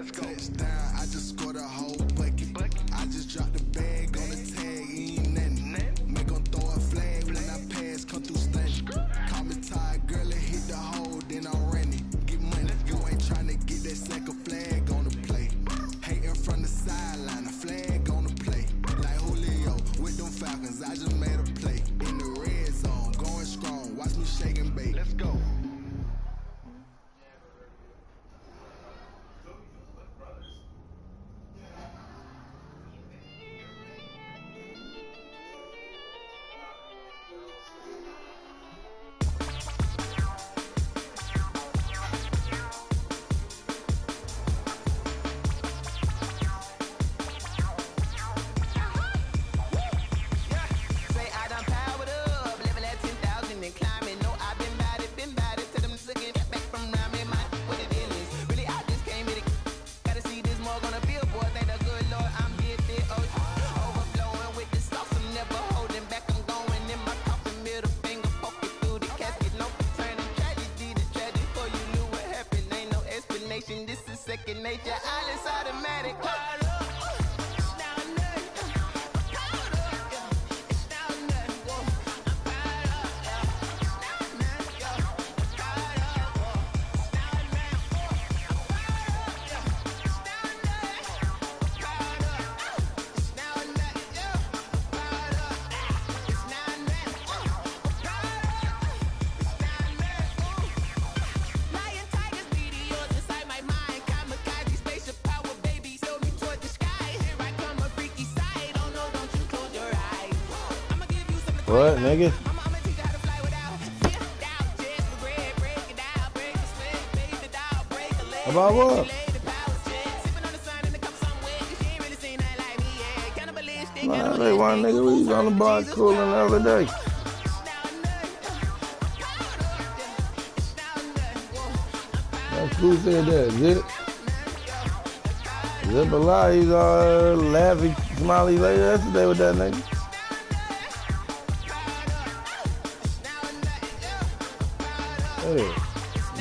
Let's go. Touchdown, I just scored a whole bucket. I just dropped the bag on the tag, ain't nothing. Make 'em throw a flag when I pass, come through stunning. Call me tired, girl, and hit the hole, then I'm running. Get money, you ain't tryna get that second flag on the play. Hating from the sideline, a flag on the play. Like Julio with them Falcons, I just made a play. In the red zone, going strong, watch me shake and bake. Let's go. This is second nature, all is automatic. What, nigga? About what? Nah, they one nigga, we was on the block cooling the other day. That's who said that, Zip? Zip a lie, he's all laughing, smiley later yesterday with that nigga. Hey,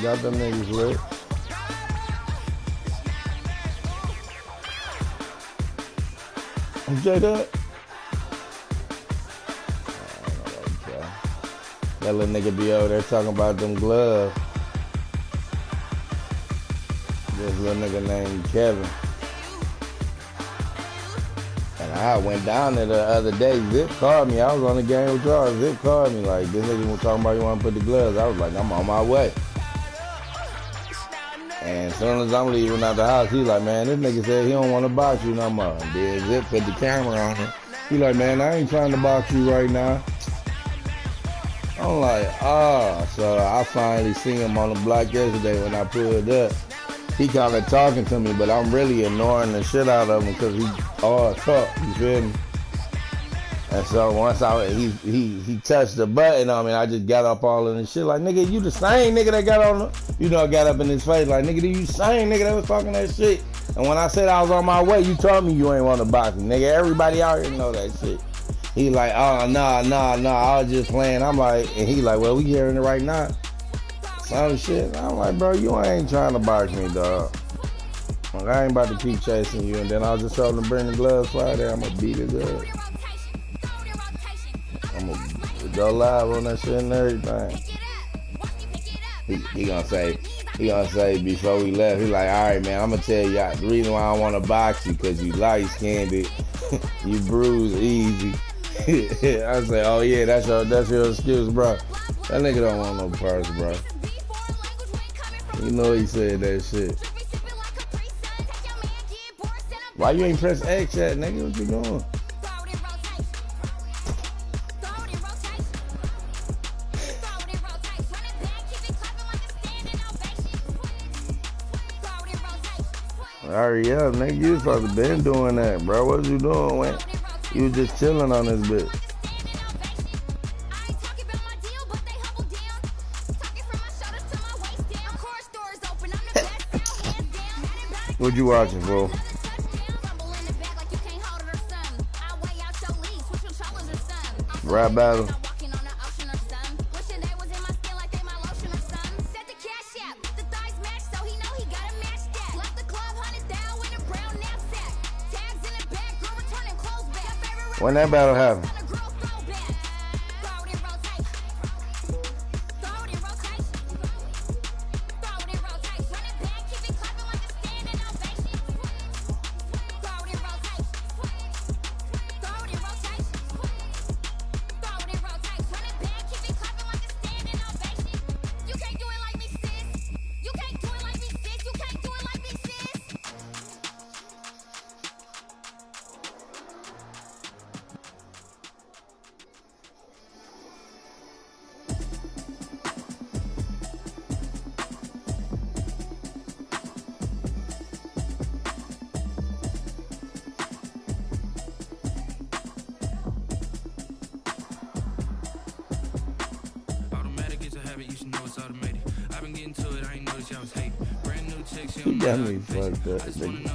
got them niggas lit. Okay, that? That little nigga be over there talking about them gloves. This little nigga named Kevin. And I went down there the other day. Zip called me. I was on the game with y'all. Zip called me like, this nigga was talking about you want to put the gloves. I was like, I'm on my way. And as soon as I'm leaving out the house, he like, man, this nigga said he don't want to box you no more. And then Zip put the camera on him. He like, man, I ain't trying to box you right now. I'm like, so I finally seen him on the block yesterday when I pulled up. He kind of talking to me, but I'm really ignoring the shit out of him because he all talk, you feel me? And so once he touched the button on me, I just got up all in the shit like, nigga, you the same nigga that got on the, got up in his face like, nigga, you the same nigga that was talking that shit. And when I said I was on my way, you told me you ain't want to box me, nigga. Everybody out here know that shit. He like, oh, nah, I was just playing. I'm like, and he like, well, we hearing it right now. Some shit. I'm like, bro, you ain't trying to box me, dog. Like, I ain't about to keep chasing you. And then I was just told him to bring the gloves Friday. I'm going to beat his ass. I'm going to go live on that shit and everything. He gonna say before we left, he like, all right, man, I'm going to tell y'all the reason why I want to box you because you light-skinned it. You bruise easy. I say, oh yeah, that's your excuse, bro. That nigga don't want no purse, bro. You know he said that shit. Why you ain't press X yet, nigga? What you doing? Hurry up, nigga. You supposed to been doing that, bro. What you doing, man? You was just chilling on this bitch. What you watching, bro? Rap battle. When that battle happened? You got me fucked up, nigga.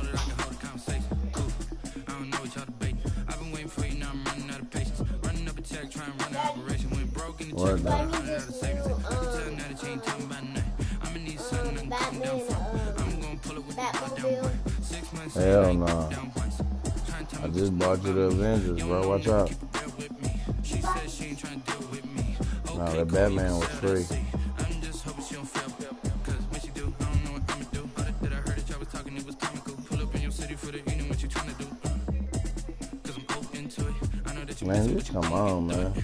Word down. Hell no. I just bought you the Avengers, bro. Watch out. Nah, that Batman was free. Man, just come on, man. Talking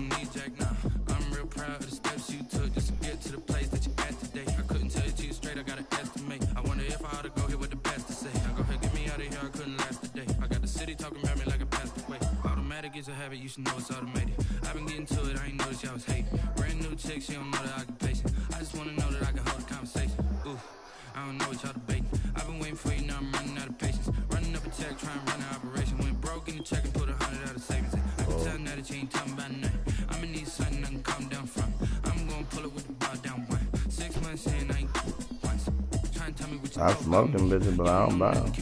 niggas, bro. I'm real proud of the steps you took just to get to the place that you're at today. I couldn't tell you to you straight, I gotta estimate. I wonder if I ought to go here with the best to say. I go ahead, get me out of here, I couldn't last today. I got the city talking about me like I passed away. Automatic is a habit, you should know it's automated. I've been getting to it, I ain't noticed y'all was hating. Brand new chick, she don't know the occupation. I just wanna know that I can hold a conversation. Ooh, I don't know what y'all debating. I've been waiting for you, now I'm running out of patience. Running up a check, trying to run an operation. Went broke in the check and put 100 out of savings. I can tell now that you ain't talking about nothing. I'ma need something I can calm down from. I'm gonna pull it with the bar down one. 6 months in, I ain't once. Trying to tell me what you I smoke them bitches, but I don't buy them.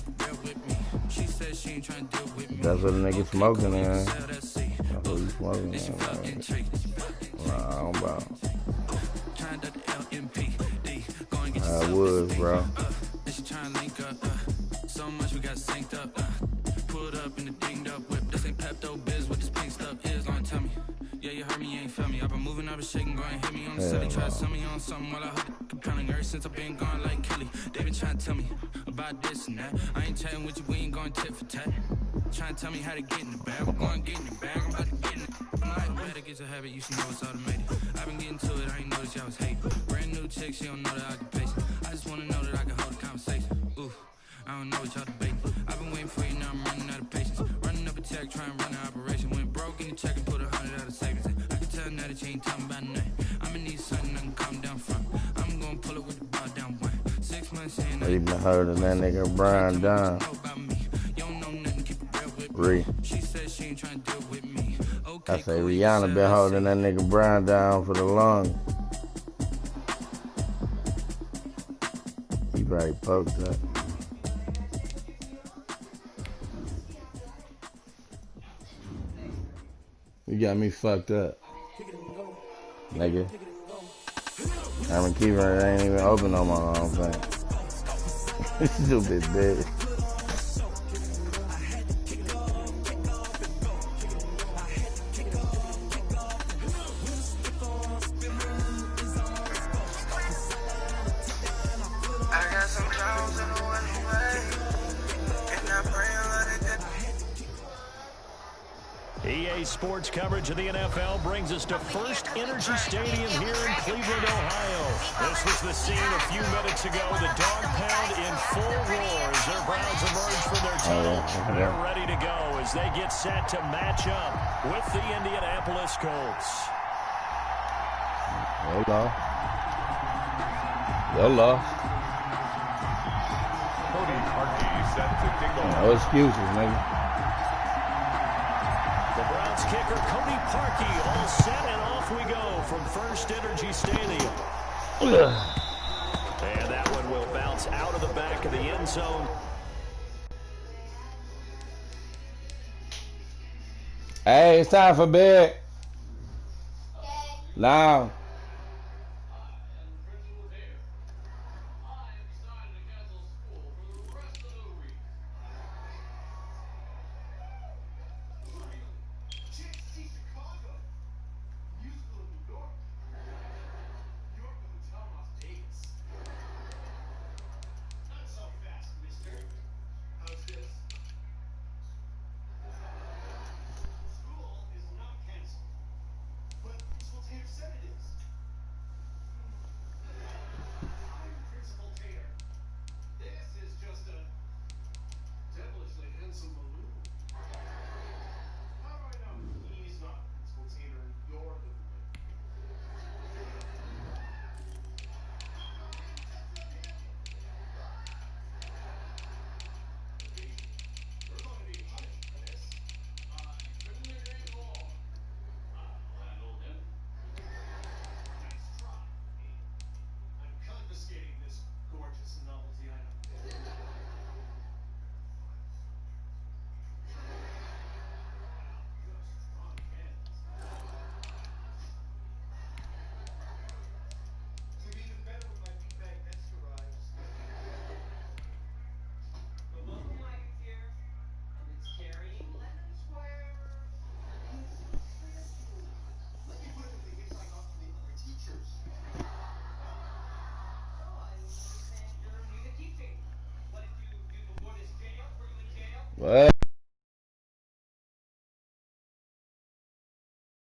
She said she ain't trying to deal with me. That's what a nigga smoking in. That's what you smoking in. Nah, I don't buy them. I would, bro. So much we got synced up. Pulled up in the dinged up whip. This ain't Pepto Biz with this pink stuff is. Long tell me. Yeah, you heard me, you ain't felt me. I've been moving, I've been shaking, go and hit me on the city. Try to sell me on something while I heard it compelling. Ever since I've been gone like Kelly, they been trying to tell me about this and that. I ain't chatting with you, we ain't going tit for tat. Trying to tell me how to get in the bag. I'm going to get in the bag, I'm about to get in it. Automatic is a habit, you should know it's automated. I've been getting to it, I ain't noticed y'all was hating. Brand new chick, she don't know the occupation. I just wanna know that I can hold a conversation. Ooh, I don't know what y'all debating. I've been waiting for you, now I'm running out of patience. Running up a check, trying to run an operation. Went broke in the check and put 100 out of savings. I can tell now that you ain't talking about nothing. I'ma need something I can calm down from. I'm gonna pull it with the bar down one. 6 months in, I even heard of that nigga Brian Dunn. She said she ain't trying to deal with me. Okay, I say Rihanna been holding that nigga Brian down for the long. He probably poked that. You got me fucked up, nigga. I'm keeping it ain't even open no more. I don't think. Stupid bitch. EA Sports coverage of the NFL brings us to First Energy Stadium here in Cleveland, Ohio. This was the scene a few minutes ago. The dog pound in full roar as their Browns emerge from their tunnel. They're ready to go as they get set to match up with the Indianapolis Colts. Hello. Hello. Cody Parkey set to kick off. No excuses, nigga. The Browns kicker, Cody Parkey, all set, and off we go from First Energy Stadium. And that one will bounce out of the back of the end zone. Hey, it's time for bed. Now.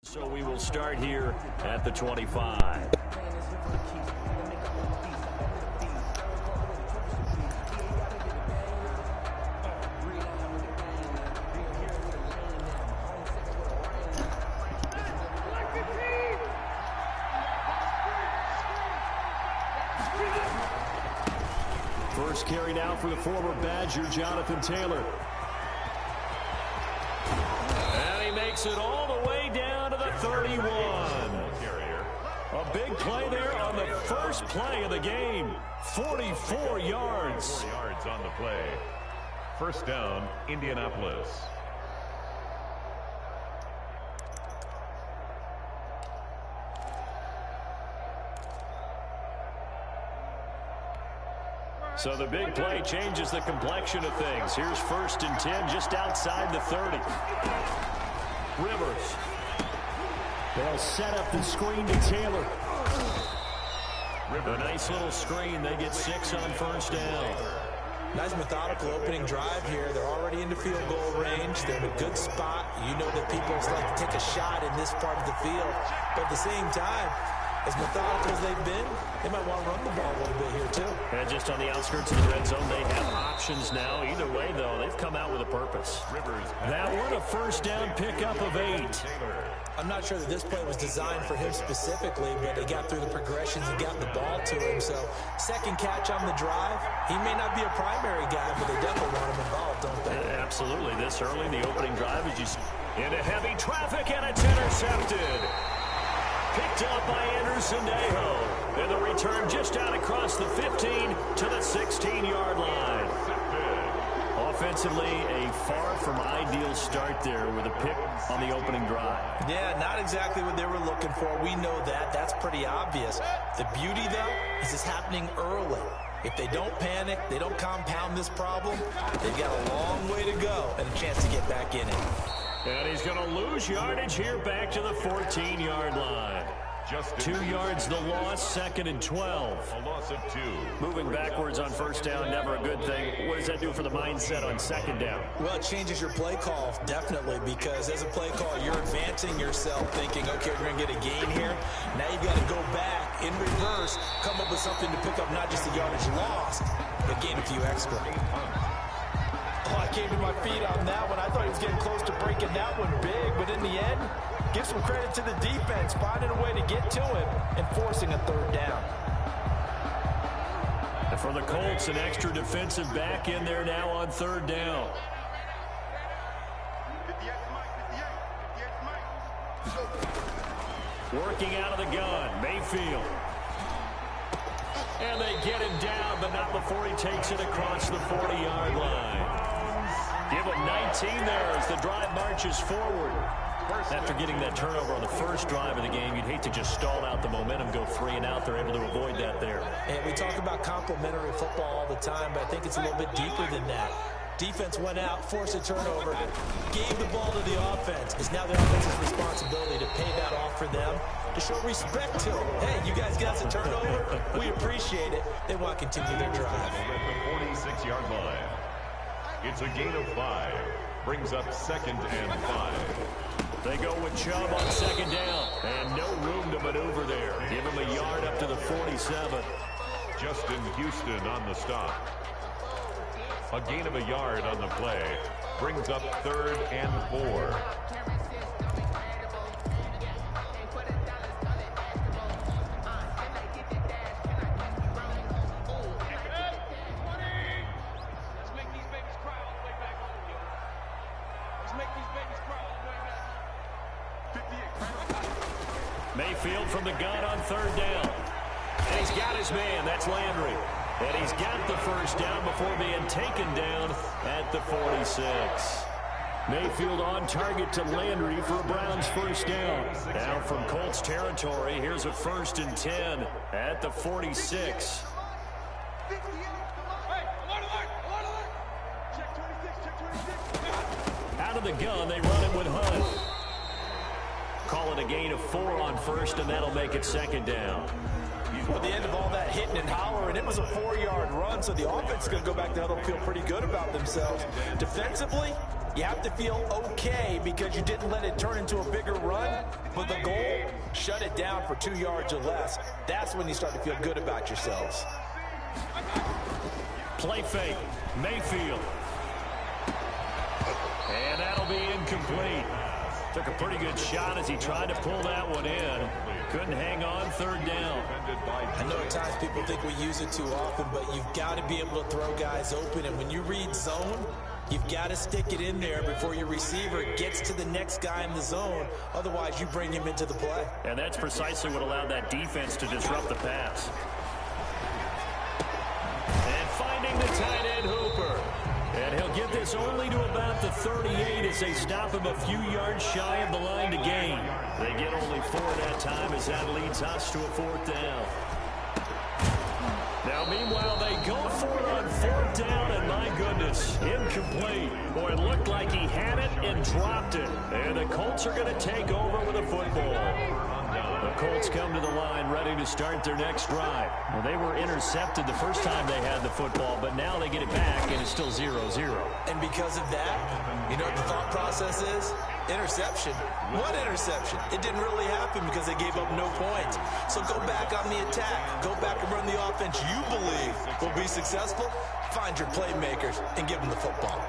So we will start here at the 25. First carry now for the former Badger, Jonathan Taylor. And he makes it all the way down to the 31. A big play there on the first play of the game. 44 yards. 4 yards on the play. First down, Indianapolis. So the big play changes the complexion of things. Here's 1st and 10 just outside the 30. Rivers. They'll set up the screen to Taylor. A nice little screen. They get 6 on first down. Nice methodical opening drive here. They're already into field goal range. They're in a good spot. You know that people like to take a shot in this part of the field. But at the same time, as methodical as they've been, they might want to run the ball a little bit here, too. And just on the outskirts of the red zone, they have options now. Either way, though, they've come out with a purpose. That one, a first down pickup of 8. I'm not sure that this play was designed for him specifically, but they got through the progressions and got the ball to him. So, second catch on the drive. He may not be a primary guy, but they definitely want him involved, don't they? Absolutely. This early, the opening drive is just into heavy traffic, and it's intercepted. Picked up by Anderson Aho. And the return just out across the 15 to the 16-yard line. Offensively, a far from ideal start there with a pick on the opening drive. Yeah, not exactly what they were looking for. We know that. That's pretty obvious. The beauty, though, is it's happening early. If they don't panic, they don't compound this problem, they've got a long way to go and a chance to get back in it. And he's going to lose yardage here back to the 14-yard line. Just 2 yards the loss, 2nd and 12. A loss of 2. Moving backwards on first down, never a good thing. What does that do for the mindset on second down? Well, it changes your play call, definitely, because as a play call, you're advancing yourself thinking, okay, we're going to get a gain here. Now you've got to go back in reverse, come up with something to pick up not just the yardage lost, but gain a few extra. Oh, I came to my feet on that one. I thought he was getting close to breaking that one big, but in the end, give some credit to the defense, finding a way to get to him and forcing a third down. And for the Colts, an extra defensive back in there now on third down. Working out of the gun, Mayfield. And they get him down, but not before he takes it across the 40-yard line. Give him 19 there as the drive marches forward. After getting that turnover on the first drive of the game, you'd hate to just stall out the momentum, go 3 and out. They're able to avoid that there. And we talk about complementary football all the time, but I think it's a little bit deeper than that. Defense went out, forced a turnover, gave the ball to the offense. It's now the offense's responsibility to pay that off for them, to show respect to them. Hey, you guys got the turnover. We appreciate it. They want to continue their drive. At the 46-yard line. It's a gain of 5. Brings up 2nd and 5. They go with Chubb on second down. And no room to maneuver there. Give him a yard up to the 47. Justin Houston on the stop. A gain of a yard on the play. Brings up 3rd and 4. Mayfield from the gun on third down. And he's got his man. That's Landry. And he's got the first down before being taken down at the 46. Mayfield on target to Landry for a Browns first down. Now from Colts territory, here's a 1st and 10 at the 46. Out of the gun, they run it with Hunt. Call it a gain of 4 on first, and that'll make it second down. At the end of all that hitting and hollering, it was a 4-yard run, so the offense is going to go back to how they'll feel pretty good about themselves. Defensively, You have to feel okay because you didn't let it turn into a bigger run, but the goal, shut it down for 2 yards or less. That's when you start to feel good about yourselves. Play fake, Mayfield. And that'll be incomplete. Took a pretty good shot as he tried to pull that one in. Couldn't hang on, third down. I know at times people think we use it too often, but you've got to be able to throw guys open. And when you read zone, you've got to stick it in there before your receiver gets to the next guy in the zone. Otherwise, you bring him into the play. And that's precisely what allowed that defense to disrupt the pass. And finding the tight end, Hooper. And he'll get this only to about the 38 as they stop him a few yards shy of the line to gain. They get only 4 that time as that leads us to a 4th down. Now, meanwhile, they go for it on 4th down, and my goodness, incomplete. Boy, it looked like he had it and dropped it. And the Colts are going to take over with a football. The Colts come to the line ready to start their next drive. Well, they were intercepted the first time they had the football, but now they get it back, and it's still 0-0. And because of that, you know what the thought process is? Interception. What interception? It didn't really happen because they gave up no points. So go back on the attack. Go back and run the offense you believe will be successful. Find your playmakers and give them the football.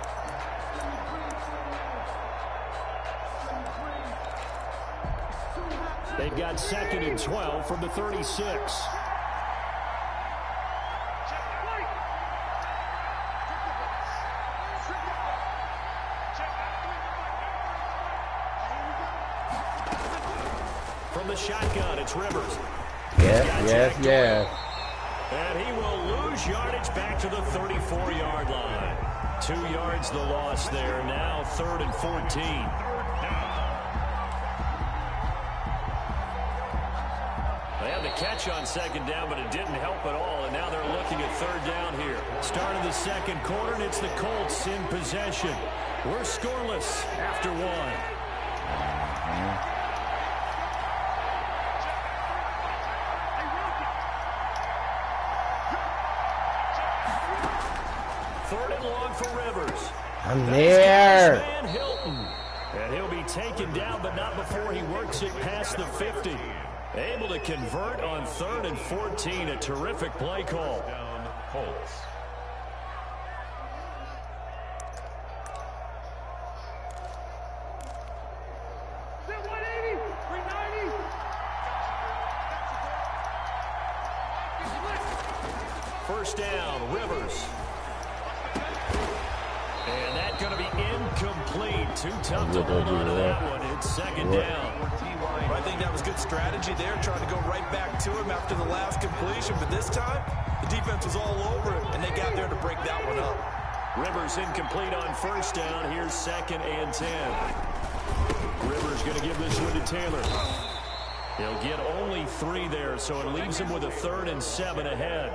They've got 2nd and 12 from the 36. From the shotgun, it's Rivers. Yes. And he will lose yardage back to the 34-yard line. 2 yards the loss there. Now 3rd and 14. They had the catch on 2nd down, but it didn't help at all, and now they're looking at 3rd down here. Start of the 2nd quarter, and it's the Colts in possession. We're scoreless after 1. Third and long for Rivers. I'm there. And he'll be taken down, but not before he works it past the 50. Able to convert on 3rd and 14. A terrific play call. Down Colts. First down, Rivers. And that's going to be incomplete. Too tough to hold on to that one. It's 2nd down. I think that was good strategy there, trying to go right back to him after the last completion. But this time, the defense was all over it, and they got there to break that one up. Rivers incomplete on 1st down. Here's 2nd and 10. Rivers going to give this one to Taylor. He'll get only 3 there, so it leaves him with a 3rd and 7 ahead.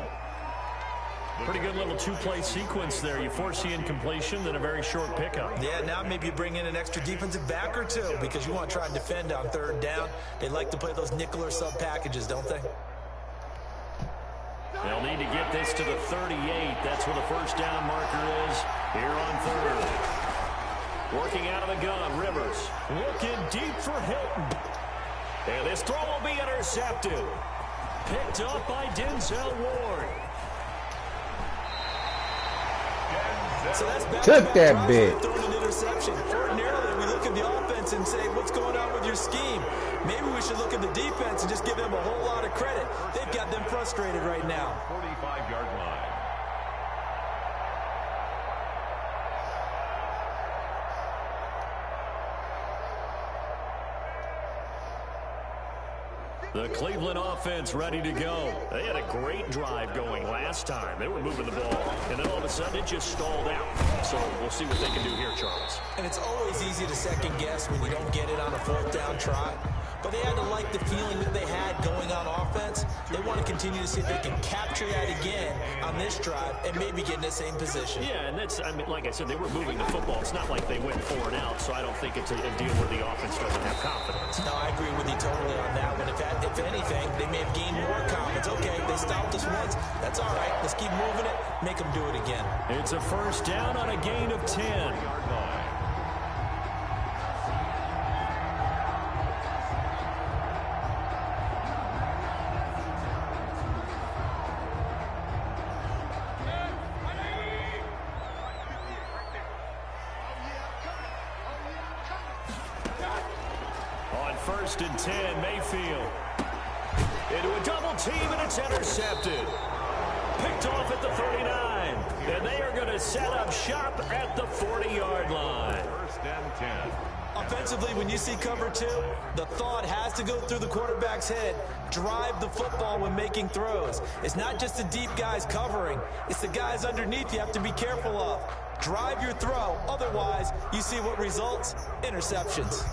Pretty good little 2-play sequence there. You force the incompletion, then a very short pickup. Yeah, now maybe you bring in an extra defensive back or 2 because you want to try and defend on 3rd down. They like to play those nickel or sub packages, don't they? They'll need to get this to the 38. That's where the first down marker is here on 3rd. Working out of the gun, Rivers looking deep for Hilton. And this throw will be intercepted. Picked up by Denzel Ward. So that's back Took that bit. Throwing an interception. Ordinarily, we look at the offense and say, what's going on with your scheme? Maybe we should look at the defense and just give them a whole lot of credit. They've got them frustrated right now. 45-yard line. The Cleveland offense ready to go. They had a great drive going last time. They were moving the ball, and then all of a sudden it just stalled out. So we'll see what they can do here, Charles. And it's always easy to second guess when you don't get it on a 4th down try. But they had to like the feeling that they had going on offense. They want to continue to see if they can capture that again on this drive and maybe get in the same position. Yeah, and that's, I mean, like I said, they were moving the football. It's not like they went 4 and out, so I don't think it's a deal where the offense doesn't have confidence. No, I agree with you totally on that one. If anything, they may have gained more confidence. Okay, they stopped us once. That's all right. Let's keep moving it. Make them do it again. It's a first down on a gain of 10. 1st and 10. Mayfield into a double team, and it's intercepted. Picked off at the 39. And they are going to set up shop at the 40-yard line. 1st and 10. Offensively, when you see cover 2, the thought has to go through the quarterback's head. Drive the football when making throws. It's not just the deep guys covering. It's the guys underneath you have to be careful of. Drive your throw. Otherwise, you see what results? Interceptions.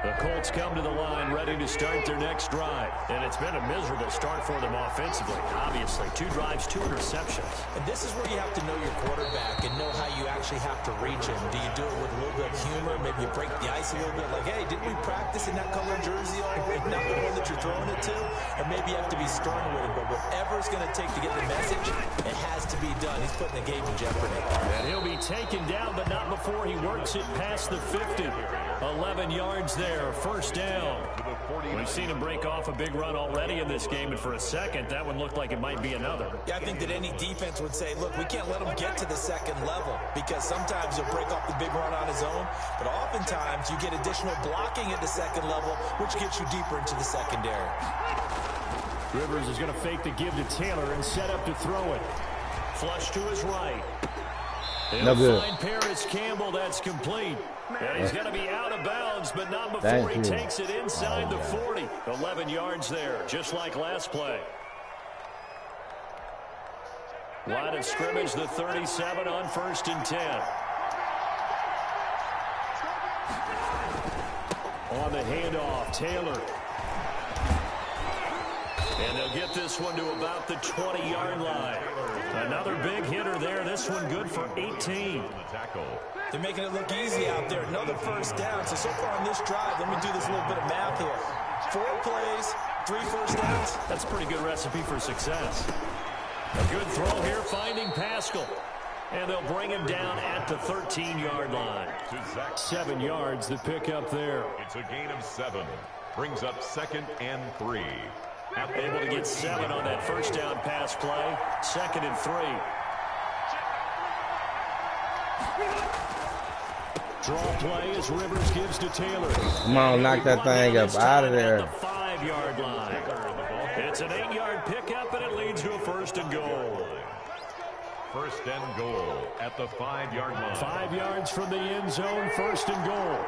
The Colts come to the line ready to start their next drive. And it's been a miserable start for them offensively, obviously. 2 drives, 2 interceptions. And this is where you have to know your quarterback and know how you actually have to reach him. Do you do it with a little bit of humor? Maybe you break the ice a little bit like, hey, didn't we practice in that color jersey already? Not the one that you're throwing it to? Or maybe you have to be stern with him. But whatever it's going to take to get the message, it has to be done. He's putting the game in jeopardy. And he'll be taken down, but not before he works it past the 50. 11 yards there. 1st down. We've seen him break off a big run already in this game, and for a second, that one looked like it might be another. Yeah, I think that any defense would say, look, we can't let him get to the second level because sometimes he'll break off the big run on his own, but oftentimes you get additional blocking at the second level, which gets you deeper into the secondary. Rivers is going to fake the give to Taylor and set up to throw it. Flush to his right. No good. Find Paris Campbell. That's complete. And he's going to be out of bounds, but not before he takes it inside the 40. 11 yards there, just like last play. Line of scrimmage, the 37 on 1st and 10. On the handoff, Taylor. And they'll get this one to about the 20-yard line. Another big hitter there. This one good for 18. They're making it look easy out there. Another 1st down. So far on this drive, let me do this little bit of math here. 4 plays, 3 1st downs. That's a pretty good recipe for success. A good throw here, finding Pascal. And they'll bring him down at the 13-yard line. 7 yards the pick up there. It's a gain of 7. Brings up 2nd and 3. Able to get 7 on that 1st down pass play. 2nd and 3. Draw play as Rivers gives to Taylor. Come on, knock that thing up out of there. At the 5-yard line. It's an 8-yard pickup, and it leads to a 1st and goal. 1st and goal at the 5-yard line. 5 yards from the end zone, 1st and goal.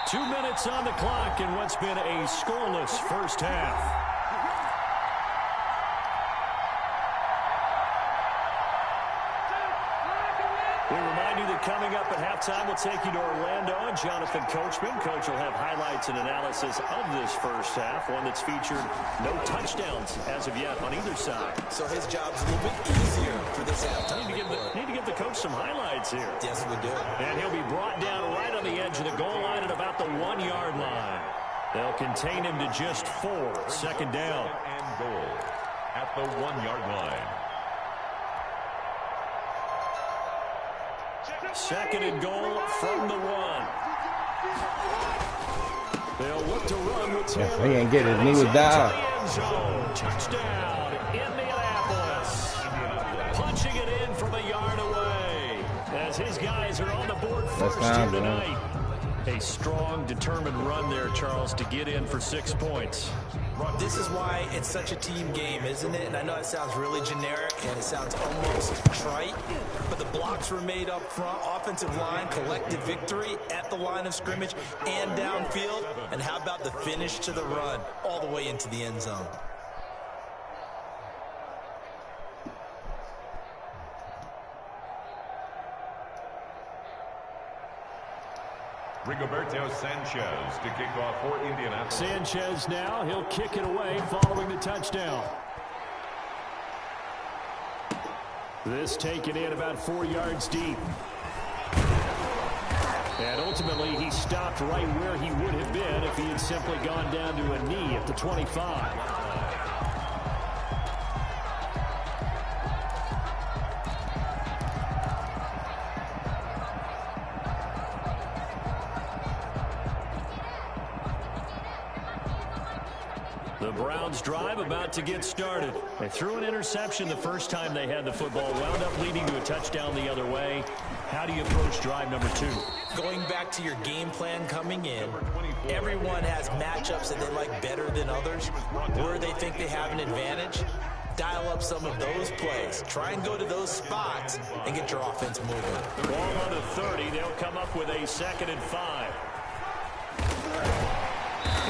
2 minutes on the clock in what's been a scoreless 1st half. We remind you that coming up at halftime, we'll take you to Orlando and Jonathan Coachman. Coach will have highlights and analysis of this 1st half, one that's featured no touchdowns as of yet on either side. So his job's a little bit easier for this halftime. Need to give the coach some highlights here. Yes, we do. And he'll be brought down right on the edge of the goal line at about the 1-yard line. They'll contain him to just 4. 2nd down. And goal at the 1-yard line. 2nd and goal from the 1. They'll look to run with Taylor. He ain't get his knee was down. Touchdown, Indianapolis. Punching it in from a yard away as his guys are on the board first here tonight. A strong, determined run there, Charles, to get in for 6 points. This is why it's such a team game, isn't it? And I know it sounds really generic and it sounds almost trite, but the blocks were made up front, offensive line, collective victory at the line of scrimmage and downfield. And how about the finish to the run all the way into the end zone? Rigoberto Sanchez to kick off for Indianapolis. Sanchez now, he'll kick it away following the touchdown. This taken in about 4 yards deep. And ultimately, he stopped right where he would have been if he had simply gone down to a knee at the 25. The Browns drive about to get started. They threw an interception the first time they had the football, wound up leading to a touchdown the other way. How do you approach drive number 2? Going back to your game plan coming in, Everyone has matchups that they like better than others, where they think they have an advantage. Dial up some of those plays. Try and go to those spots and get your offense moving. Ball on the 30. They'll come up with a 2nd and 5.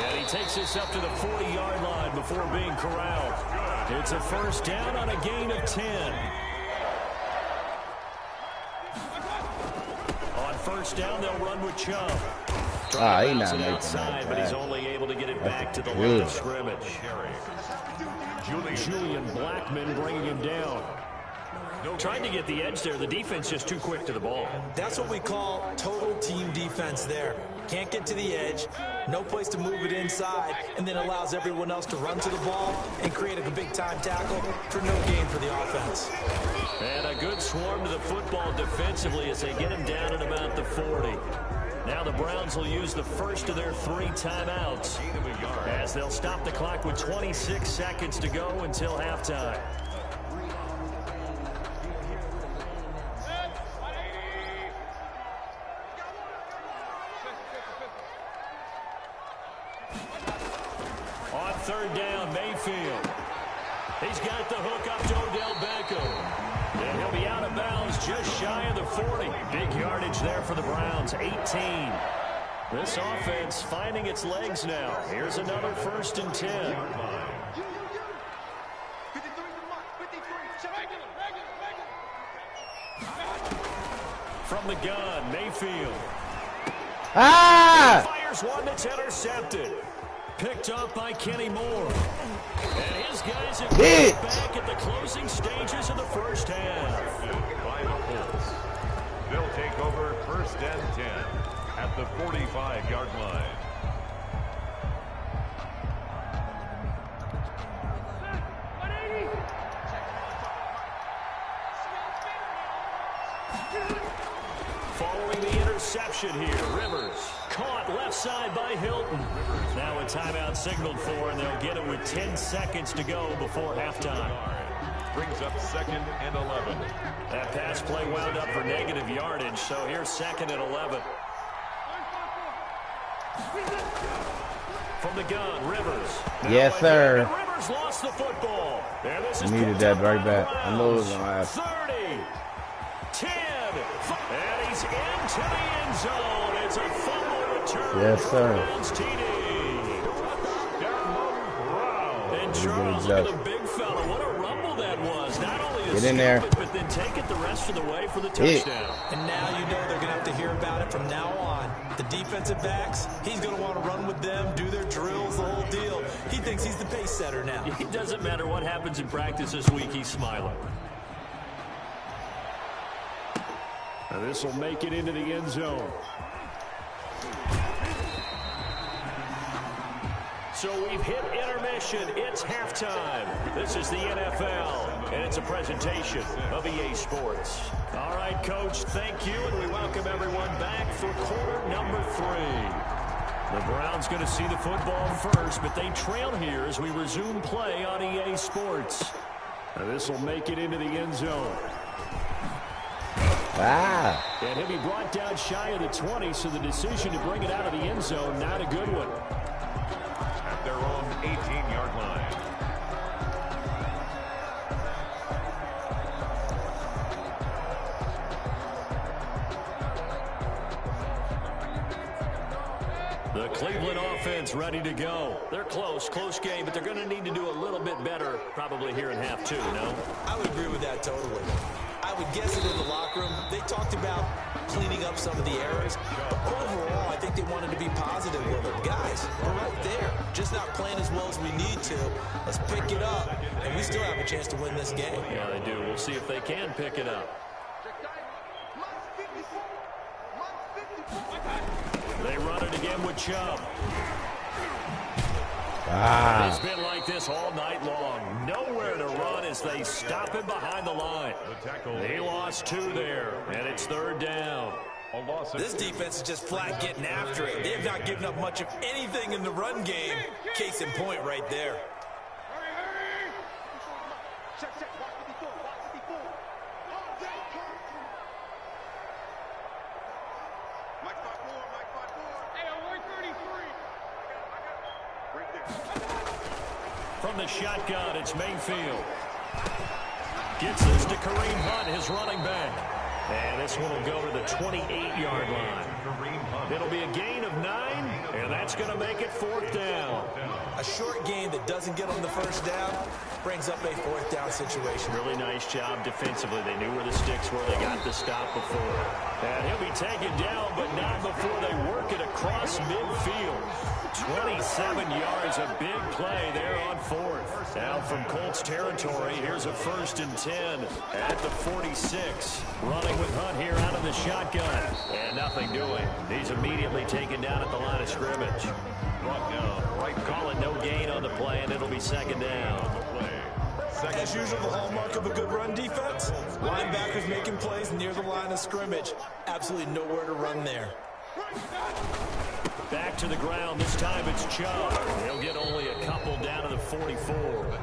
And he takes this up to the 40-yard line before being corralled. It's a first down on a gain of 10. On first down, they'll run with Chubb. He's not making outside, that but he's back. only able to get it back to the line of scrimmage. Julian Blackmon bringing him down. Trying to get the edge there. The defense just too quick to the ball. That's what we call total team defense there. Can't get to the edge, no place to move it inside, and then allows everyone else to run to the ball and create a big-time tackle for no gain for the offense. And a good swarm to the football defensively as they get him down at about the 40. Now the Browns will use the first of their 3 timeouts as they'll stop the clock with 26 seconds to go until halftime. On third down, Mayfield. He's got the hook up to Odell Beckham. And he'll be out of bounds just shy of the 40. Big yardage there for the Browns, 18. This offense finding its legs now. Here's another 1st and 10. From the gun, Mayfield. Fires one that's intercepted. Picked up by Kenny Moore. And his guys have come back at the closing stages of the first half. By the Colts. They'll take over 1st and 10 at the 45-yard line. Following the interception here, Rivers caught left side by Hilton. Now a timeout signaled for, and they'll get it with 10 seconds to go before halftime. Brings up 2nd and 11. That pass play wound up for negative yardage, so here's 2nd and 11. From the gun, Rivers. Yes, sir. Rivers lost the football. And this is Needed that right back. I know it was going to happen. 30, 10, and he's into the end zone. It's a fumble return. Yes, sir. And Charles, look at the big fella. What a rumble that was. Not only Get in there. but then take it the rest of the way for the touchdown. And now you know they're going to have to hear about it from now on. The defensive backs, he's going to want to run with them, do their drills, the whole deal. He thinks he's the pace setter now. It doesn't matter what happens in practice this week, he's smiling. And this will make it into the end zone. So we've hit intermission. It's halftime. This is the NFL, and it's a presentation of EA Sports. All right, Coach, thank you, and we welcome everyone back for quarter number 3. The Browns going to see the football first, but they trail here as we resume play on EA Sports. And this will make it into the end zone. And he'll be brought down shy of the 20, so the decision to bring it out of the end zone, not a good one. At their own 18-yard line. The Cleveland offense ready to go. They're close game, but they're going to need to do a little bit better probably here in half 2, no? I would agree with that totally. I would guess it in the locker room. They talked about cleaning up some of the errors. But overall, I think they wanted to be positive with it. Guys, we're right there. Just not playing as well as we need to. Let's pick it up, and we still have a chance to win this game. Yeah, they do. We'll see if they can pick it up. They run it again with Chubb. It's been like this all night long. Nowhere to run as they stop him behind the line. He lost 2 there, and it's 3rd down. This defense is just flat getting after it. They have not given up much of anything in the run game. Case in point right there. From the shotgun, it's Mayfield. Gets this to Kareem Hunt, his running back. And this one will go to the 28-yard line. It'll be a gain of 9, and that's going to make it 4th down. A short gain that doesn't get them the first down brings up a 4th down situation. Really nice job defensively. They knew where the sticks were. They got the stop before. And he'll be taken down, but not before they work it across midfield. 27 yards, a big play there on 4th. Now from Colts territory, here's a 1st and 10 at the 46. Running with Hunt here out of the shotgun. And nothing doing. He's immediately taken down at the line of scrimmage. Call it no gain on the play, and it'll be 2nd down. As usual, the hallmark of a good run defense, linebackers making plays near the line of scrimmage. Absolutely nowhere to run there. Back to the ground. This time it's Chubb. He'll get only a couple down to the 44.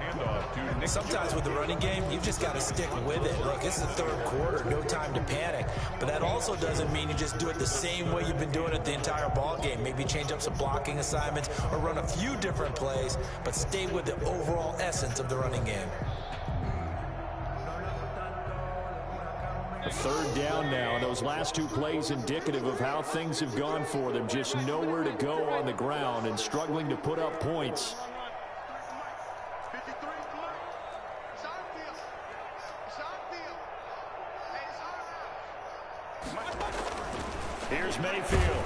Sometimes with the running game, you've just got to stick with it. Look, it's the 3rd quarter, no time to panic. But that also doesn't mean you just do it the same way you've been doing it the entire ball game. Maybe change up some blocking assignments or run a few different plays, but stay with the overall essence of the running game. 3rd down now, and those last 2 plays indicative of how things have gone for them. Just nowhere to go on the ground and struggling to put up points. Here's Mayfield.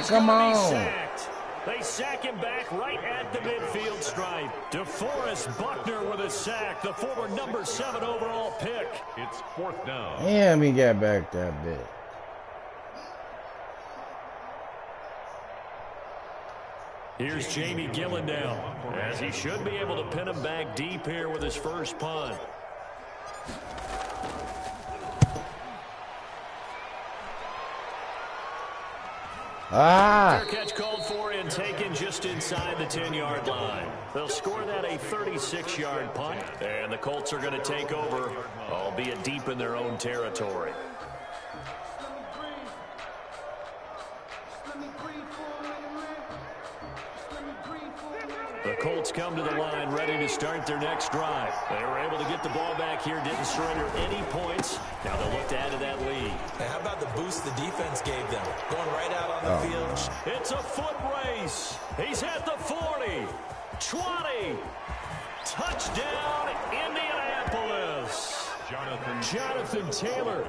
Come on. They sack him back right at the midfield stripe. DeForest Buckner with a sack, the former number 7 overall pick. It's 4th down. Damn, he got back that bit. Here's Jamie Gillen now, as he should be able to pin him back deep here with his first punt. Fair catch called for and taken just inside the 10-yard line. They'll score that a 36-yard punt, and the Colts are going to take over, albeit deep in their own territory. The Colts come to the line ready to start their next drive. They were able to get the ball back here, didn't surrender any points. Now they'll look to add to that lead. Hey, how about the boost the defense gave them? Going right out on the field. It's a foot race. He's at the 40, 20. Touchdown, Indianapolis. Jonathan Taylor,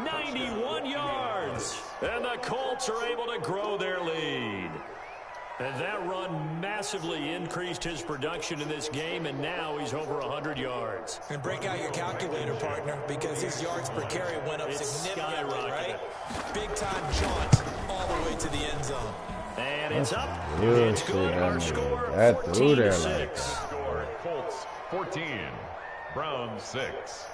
91 yards. And the Colts are able to grow their lead. And that run massively increased his production in this game, and now he's over 100 yards. And break out your calculator, partner, because his yards per carry went up significantly, right? Big-time jaunt all the way to the end zone. And it's up. It's good. Our score, 14-6. Score, Colts 14, Browns 6.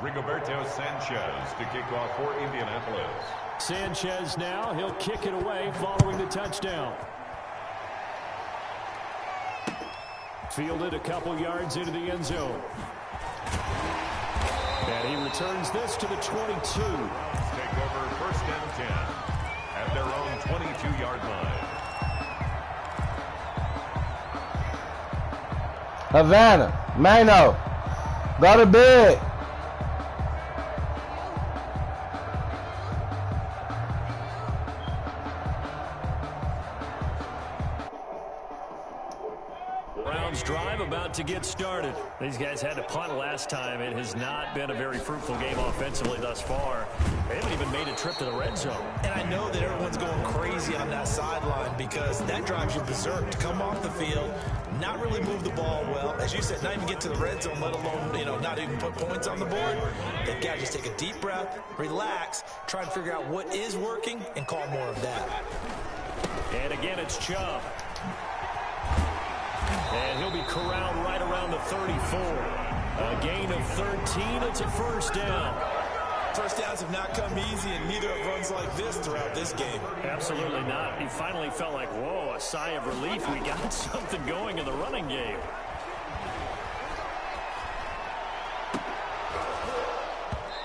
Rigoberto Sanchez to kick off for Indianapolis. Sanchez now, he'll kick it away following the touchdown. Fielded a couple yards into the end zone. And he returns this to the 22. Take over 1st and 10 at their own 22-yard line. Havana, Mano, go to bed. Drive about to get started. These guys had to punt last time. It has not been a very fruitful game offensively thus far. They haven't even made a trip to the red zone. And I know that everyone's going crazy on that sideline because that drives you berserk to come off the field, not really move the ball well. As you said, not even get to the red zone, let alone, not even put points on the board. They've got to just take a deep breath, relax, try and figure out what is working, and call more of that. And again, it's Chubb. And he'll be corralled right around the 34. A gain of 13. It's a 1st down. First downs have not come easy, and neither have runs like this throughout this game. Absolutely not. He finally felt like, whoa, a sigh of relief. We got something going in the running game.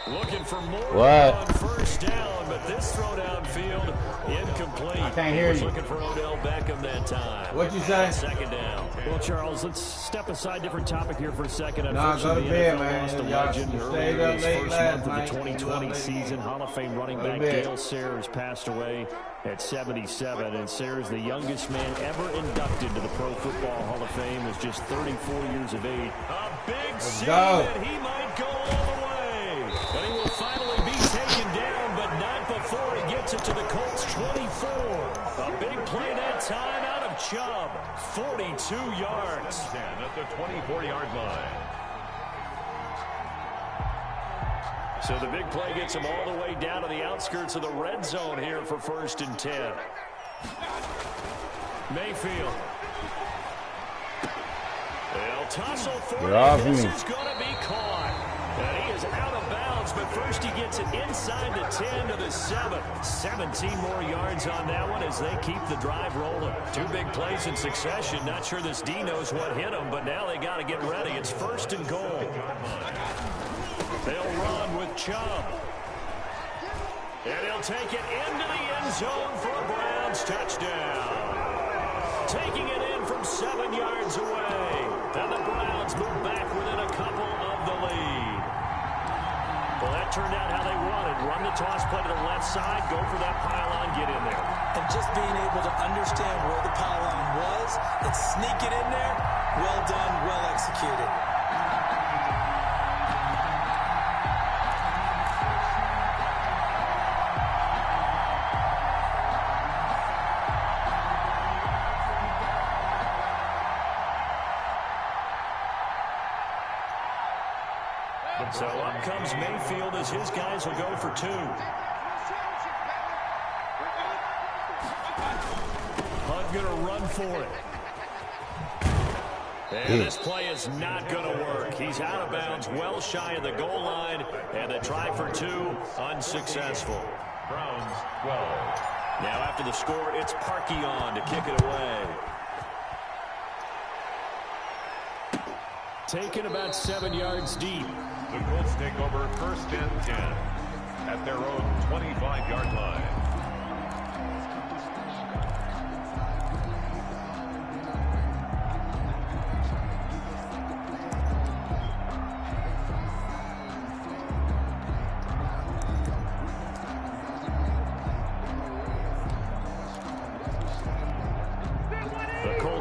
Looking for more on first down, but this throw downfield incomplete. I can't hear you. Looking for Odell Beckham that time. What'd you say? Second down. Well, Charles, let's step aside. Different topic here for a second. Nah, go to bed, man. Lost a Y'all legend stayed earlier up this late first last month of night. the 2020 season. Hall of Fame running back Gale Sayers passed away at 77, and Sayers, the youngest man ever inducted to the Pro Football Hall of Fame, was just 34 years of age. A big season that he might go all the way. But he will finally be taken down, but not before he gets it to the Colts 24. A big play that time out of Chubb. 42 yards. 10 at the 24-yard line. So the big play gets him all the way down to the outskirts of the red zone here for 1st and 10. Mayfield. They'll tussle for it. This is going to be caught. And he is out of bounds, but first he gets it inside the 10 to the 7. 17 more yards on that one as they keep the drive rolling. Two big plays in succession. Not sure this D knows what hit him, but now they got to get ready. It's 1st and goal. They'll run with Chubb. And he'll take it into the end zone for a Browns touchdown. Taking it in from 7 yards away. And the Browns move back within a couple of the lead. Well, that turned out how they wanted. Run the toss play to the left side, go for that pylon, get in there. And just being able to understand where the pylon was and sneak it in there, well done, well executed. So up comes Mayfield as his guys will go for 2. Hunt going to run for it. And this play is not going to work. He's out of bounds, well shy of the goal line, and the try for 2 unsuccessful. Browns 12. Now after the score, it's Parkey on to kick it away. Taken about 7 yards deep. The Colts take over 1st and 10 at their own 25-yard line.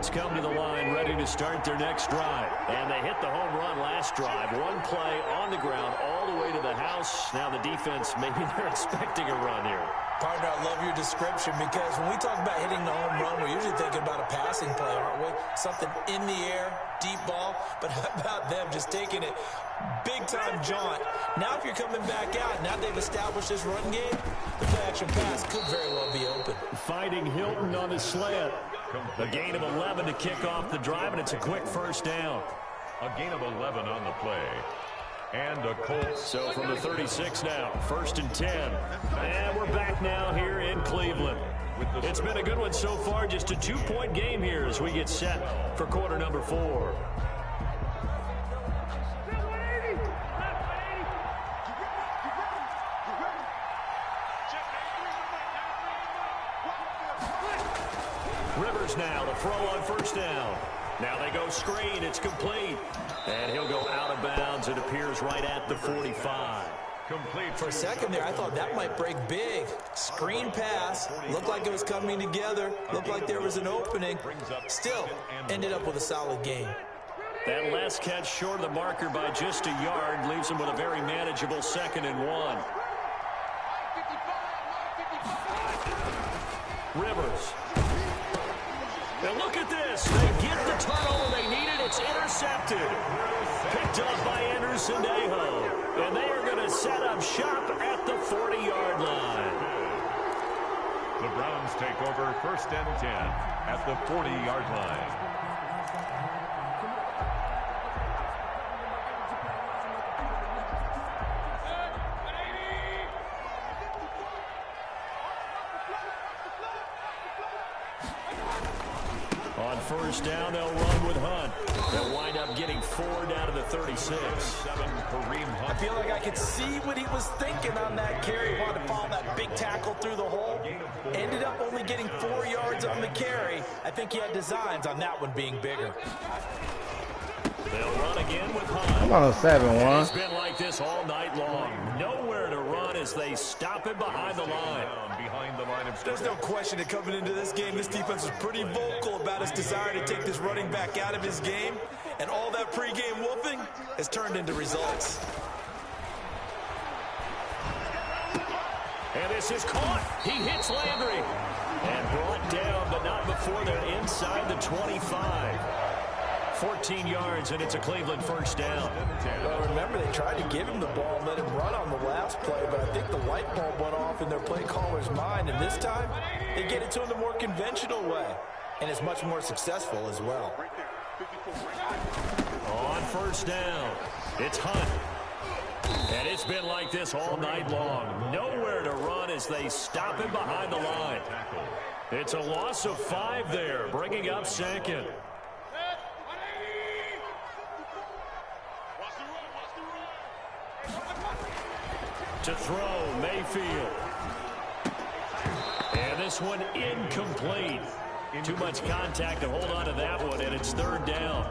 Come to the line, ready to start their next drive. And they hit the home run last drive. One play on the ground all the way to the house. Now the defense, maybe they're expecting a run here. Partner, I love your description because when we talk about hitting the home run, we're usually thinking about a passing play, aren't we? Something in the air, deep ball. But how about them just taking it big-time jaunt? Now if you're coming back out, now they've established this run game, the play-action pass could very well be open. Fighting Hilton on the slant. A gain of 11 to kick off the drive, and it's a quick first down. A gain of 11 on the play. And a Colts. So from the 36 now, 1st and 10. And we're back now here in Cleveland. It's been a good one so far, just a 2-point game here as we get set for quarter number 4. Rivers now, the throw on 1st down. Now they go screen, it's complete. And he'll go out of bounds, it appears right at the 45. Complete. For a second there, I thought that might break big. Screen pass, looked like it was coming together, looked like there was an opening. Still, ended up with a solid gain. That last catch short of the marker by just a yard leaves him with a very manageable 2nd and 1. Rivers. Now look at this. They get the turnover they needed. It's intercepted. Picked up by Anderson-Aho. And they are going to set up shop at the 40-yard line. The Browns take over 1st and 10 at the 40-yard line. On first down, they'll run with Hunt. They'll wind up getting 4 down to the 36. I feel like I could see what he was thinking on that carry. He wanted to follow that big tackle through the hole. Ended up only getting 4 yards on the carry. I think he had designs on that one being bigger. They'll run again with Hunt. I'm on a 7-1. It's been like this all night long. Nowhere to run as they stop him behind the line. There's no question that coming into this game, this defense was pretty vocal about its desire to take this running back out of his game. And all that pregame whooping has turned into results. And this is caught. He hits Landry. And brought down, but not before they're inside the 25. 14 yards, and it's a Cleveland first down. Well, remember, they tried to give him the ball and let him run on the last play, but I think the light bulb went off in their play caller's mind, and this time, they get it to him the more conventional way, and it's much more successful as well. On first down, it's Hunt. And it's been like this all night long. Nowhere to run as they stop him behind the line. It's a loss of 5 there, bringing up second. To throw, Mayfield. And this one incomplete. Too much contact to hold on to that one, and it's 3rd down.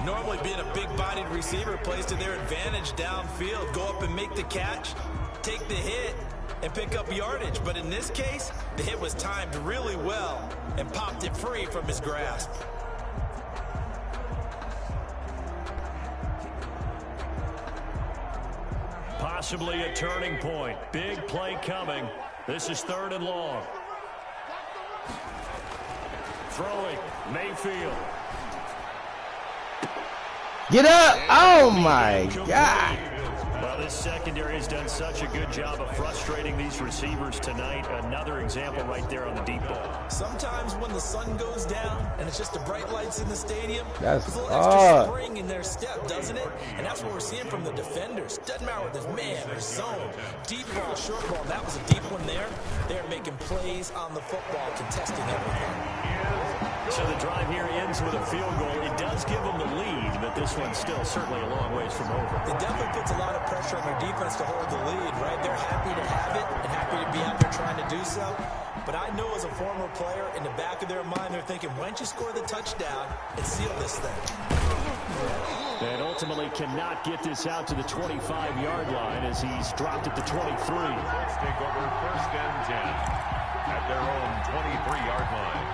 Normally being a big-bodied receiver plays to their advantage downfield. Go up and make the catch, take the hit, and pick up yardage. But in this case, the hit was timed really well and popped it free from his grasp. Possibly a turning point. Big play coming. This is 3rd and long. Throwing, Mayfield. Get up! Oh my God! Well, this secondary has done such a good job of frustrating these receivers tonight. Another example right there on the deep ball. Sometimes when the sun goes down and it's just the bright lights in the stadium, That's there's a little extra spring in their step, doesn't it? And that's what we're seeing from the defenders. Doesn't matter what this man or zone, deep ball, short ball. That was a deep one there. They're making plays on the football, contesting everything. So the drive here ends with a field goal. It does give them the lead, but this one's still certainly a long ways from over. It definitely puts a lot of pressure on their defense to hold the lead, right? They're happy to have it and happy to be out there trying to do so. But I know as a former player, in the back of their mind, they're thinking, why don't you score the touchdown and seal this thing? And ultimately cannot get this out to the 25-yard line as he's dropped it to 23. Let's take over 1st and 10 at their own 23-yard line.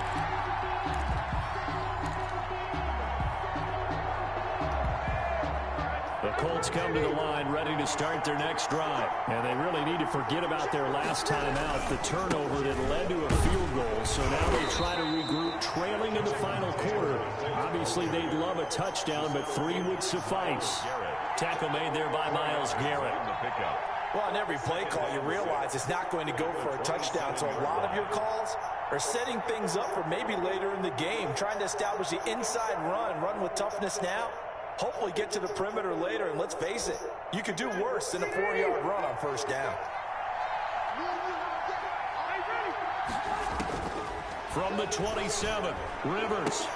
The Colts come to the line ready to start their next drive. And they really need to forget about their last time out, the turnover that led to a field goal. So now they try to regroup, trailing in the final quarter. Obviously, they'd love a touchdown, but 3 would suffice. Tackle made there by Myles Garrett. Well, on every play call, you realize it's not going to go for a touchdown. So a lot of your calls are setting things up for maybe later in the game, trying to establish the inside run with toughness now. Hopefully get to the perimeter later, and let's face it, you could do worse than a 4-yard run on 1st down. From the 27, Rivers.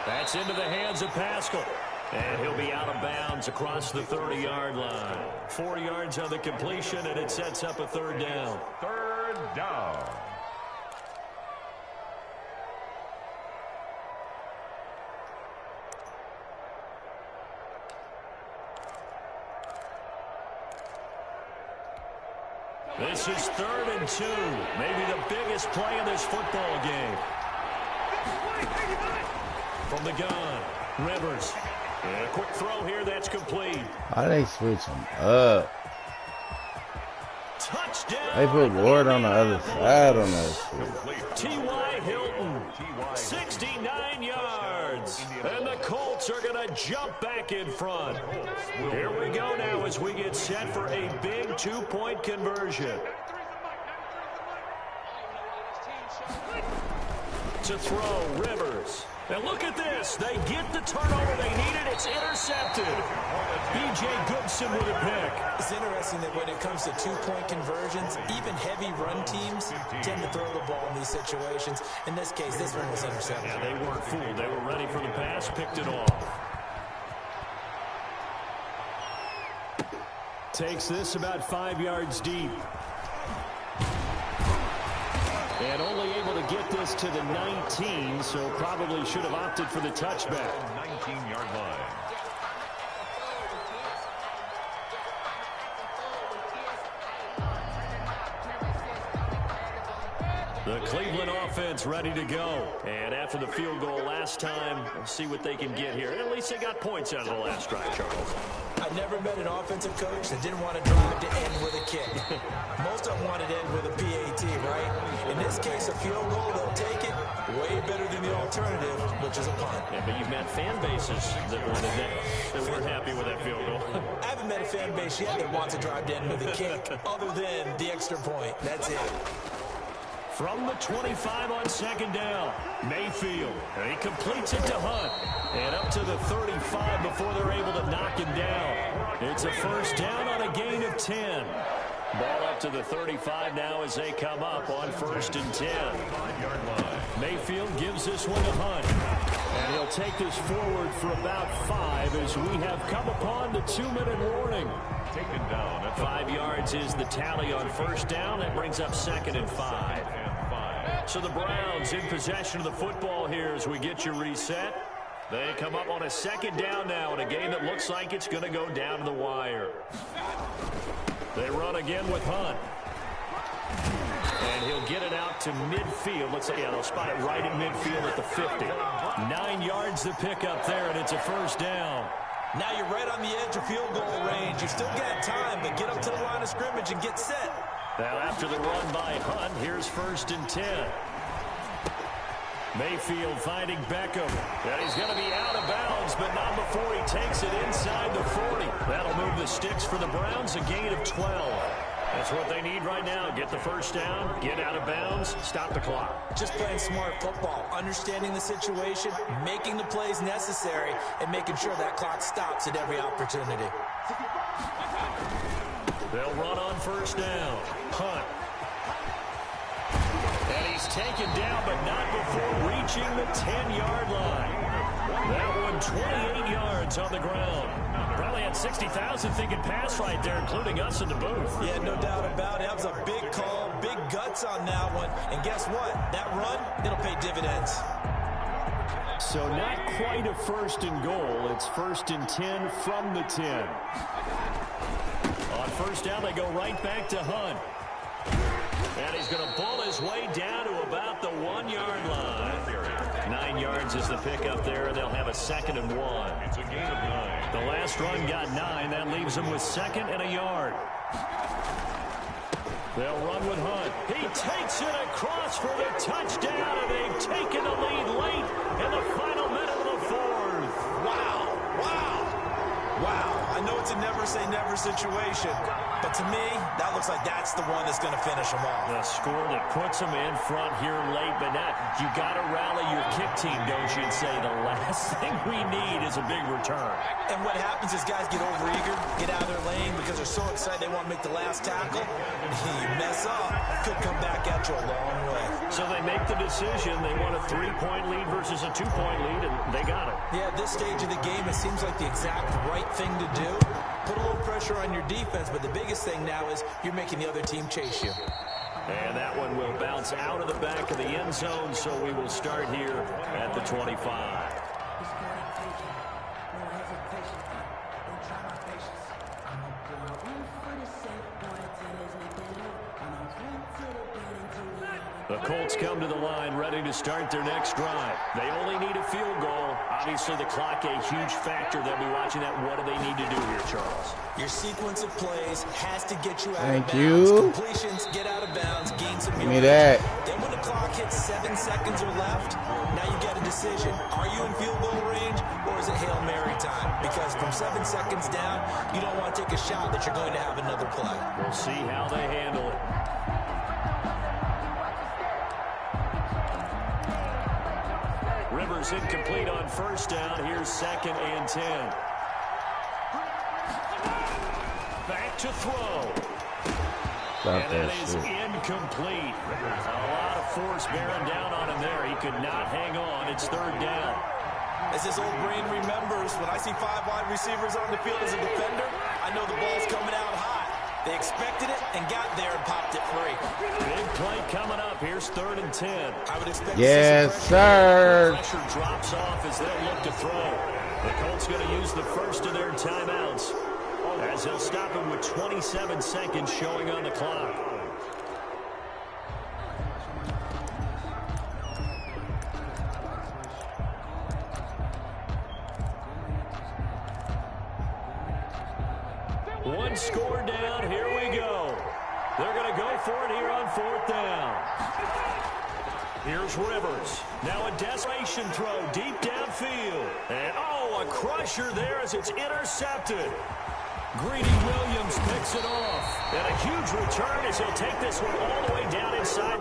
That's into the hands of Pascal. And he'll be out of bounds across the 30-yard line. 4 yards on the completion, and it sets up a 3rd down. 3rd down. This is 3rd and 2. Maybe the biggest play in this football game. From the gun, Rivers. And a quick throw here that's complete. Why they switch him up? Touchdown. They put Ward on the other side on that shit. T.Y. Hilton, 69 yards. And the Colts are going to jump back in front. Here we go now as we get set for a big 2-point conversion. To throw, Rivers. And look at this. They get the turnover they needed. It's intercepted. B.J. Goodson with a pick. It's interesting that when it comes to two-point conversions, even heavy run teams tend to throw the ball in these situations. In this case, this one was intercepted. Yeah, they weren't fooled. They were ready for the pass, picked it off. Takes this about 5 yards deep. And only able to get this to the 19, so probably should have opted for the touchback. 19-yard line. The Cleveland offense ready to go. And after the field goal last time, we'll see what they can get here. At least they got points out of the last drive, Charles. I never met an offensive coach that didn't want to drive to end with a kick. Most of them wanted to end with a PAT, right? In this case, a field goal, they'll take it. Way better than the alternative, which is a punt. Yeah, but you've met fan bases that wanted that weren't happy with that field goal. I haven't met a fan base yet that wants to drive to end with a kick, other than the extra point. That's it. From the 25 on second down, Mayfield. He completes it to Hunt. And up to the 35 before they're able to knock him down. It's a first down on a gain of 10. Ball up to the 35 now as they come up on 1st and 10. 5-yard line. Mayfield gives this one to Hunt. And he'll take this forward for about 5 as we have come upon the 2-minute warning. Taken down at 5 yards is the tally on first down. That brings up 2nd and 5. So the Browns in possession of the football here as we get you reset. They come up on a 2nd down now in a game that looks like it's going to go down to the wire. They run again with Hunt. And he'll get it out to midfield. Let's say, yeah, they'll spot it right at midfield at the 50. 9 yards the pickup there, and it's a first down. Now you're right on the edge of field goal range. You still got time, but get up to the line of scrimmage and get set. Now after the run by Hunt, here's 1st and 10. Mayfield finding Beckham. And he's going to be out of bounds, but not before he takes it inside the 40. That'll move the sticks for the Browns, a gain of 12. That's what they need right now. Get the first down, get out of bounds, stop the clock. Just playing smart football, understanding the situation, making the plays necessary, and making sure that clock stops at every opportunity. They'll run on first down. Hunt. And he's taken down, but not before reaching the 10-yard line. That one 28 yards on the ground. Probably had 60,000 thinking pass right there, including us in the booth. Yeah, no doubt about it. That was a big call, big guts on that one. And guess what? That run, it'll pay dividends. So not quite a 1st and goal. It's 1st and 10 from the 10. On first down, they go right back to Hunt. And he's going to pull his way down to about the 1-yard line. 9 yards is the pickup there, and they'll have a 2nd and 1. It's a gain of 9. The last run got 9. That leaves them with 2nd and a yard. They'll run with Hunt. He takes it across for the touchdown, and they've taken the lead late in the final minute of the 4th. Wow, wow, wow. I know it's a never-say-never situation, but to me, that looks like that's the one that's going to finish them off. The score that puts them in front here late, but now you got to rally your kick team, don't you, and say the last thing we need is a big return. And what happens is guys get overeager, get out of their lane because they're so excited they want to make the last tackle. You mess up, could come back at you a long way. So they make the decision. They want a 3-point lead versus a 2-point lead, and they got it. Yeah, at this stage of the game, it seems like the exact right thing to do. Put a little pressure on your defense, but the biggest thing now is you're making the other team chase you. And that one will bounce out of the back of the end zone, so we will start here at the 25. The Colts come to the line ready to start their next drive. They only need a field goal. Obviously, the clock a huge factor. They'll be watching that. What do they need to do here, Charles? Your sequence of plays has to get you out Thank of bounds. you. Completions, get out of bounds, gain some Give me yardage. that. Then when the clock hits 7 seconds or left, now you get a decision. Are you in field goal range or is it Hail Mary time? Because from 7 seconds down, you don't want to take a shot that you're going to have another play. We'll see how they handle it. Rivers incomplete on first down. Here's 2nd and 10. Back to throw. And that is incomplete. A lot of force bearing down on him there. He could not hang on. It's 3rd down. As his old brain remembers, when I see 5 wide receivers on the field as a defender, I know the ball's coming out hot. They expected it and got there and popped it free. Big play coming up. Here's 3rd and 10. I would expect yes, sir. The pressure drops off as they look to throw. The Colts going to use the first of their timeouts as they'll stop him with 27 seconds showing on the clock. One score down. Here we go. They're going to go for it here on 4th down. Here's Rivers. Now a desperation throw deep downfield. And, a crusher there as it's intercepted. Greedy Williams picks it off. And a huge return as he'll take this one all the way down inside.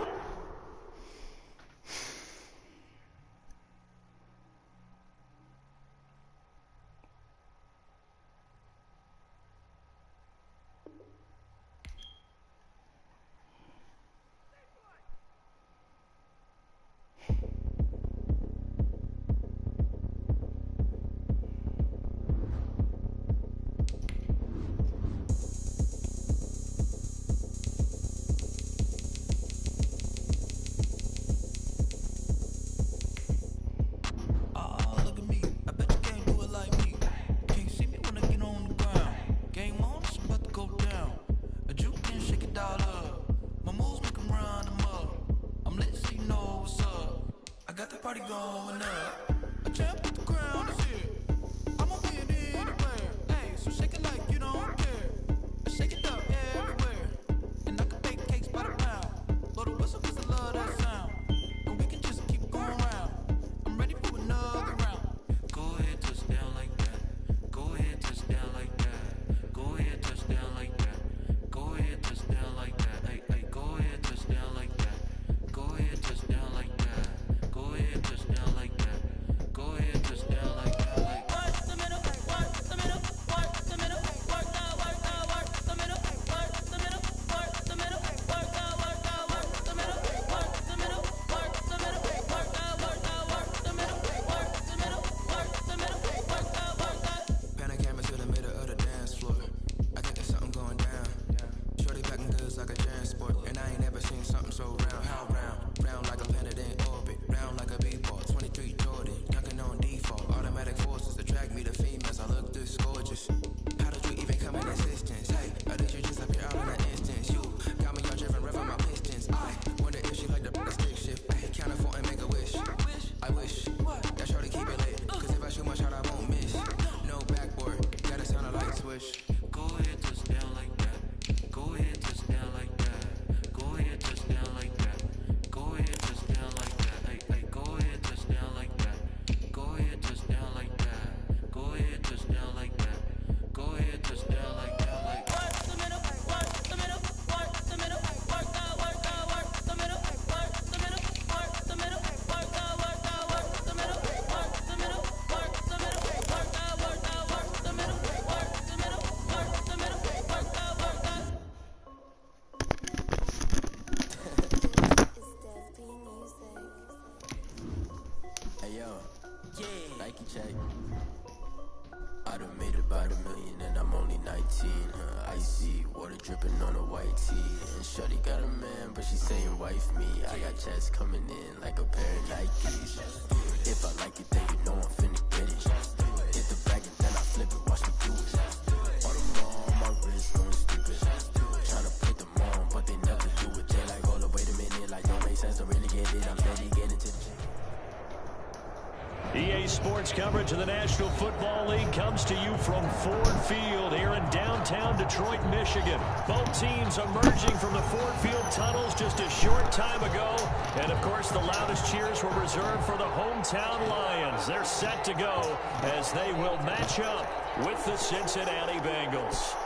EA Sports coverage of the National Football League comes to you from Ford Field here in downtown Detroit, Michigan. Both teams emerging from the Ford Field tunnels just a short time ago. And, of course, the loudest cheers were reserved for the hometown Lions. They're set to go as they will match up with the Cincinnati Bengals.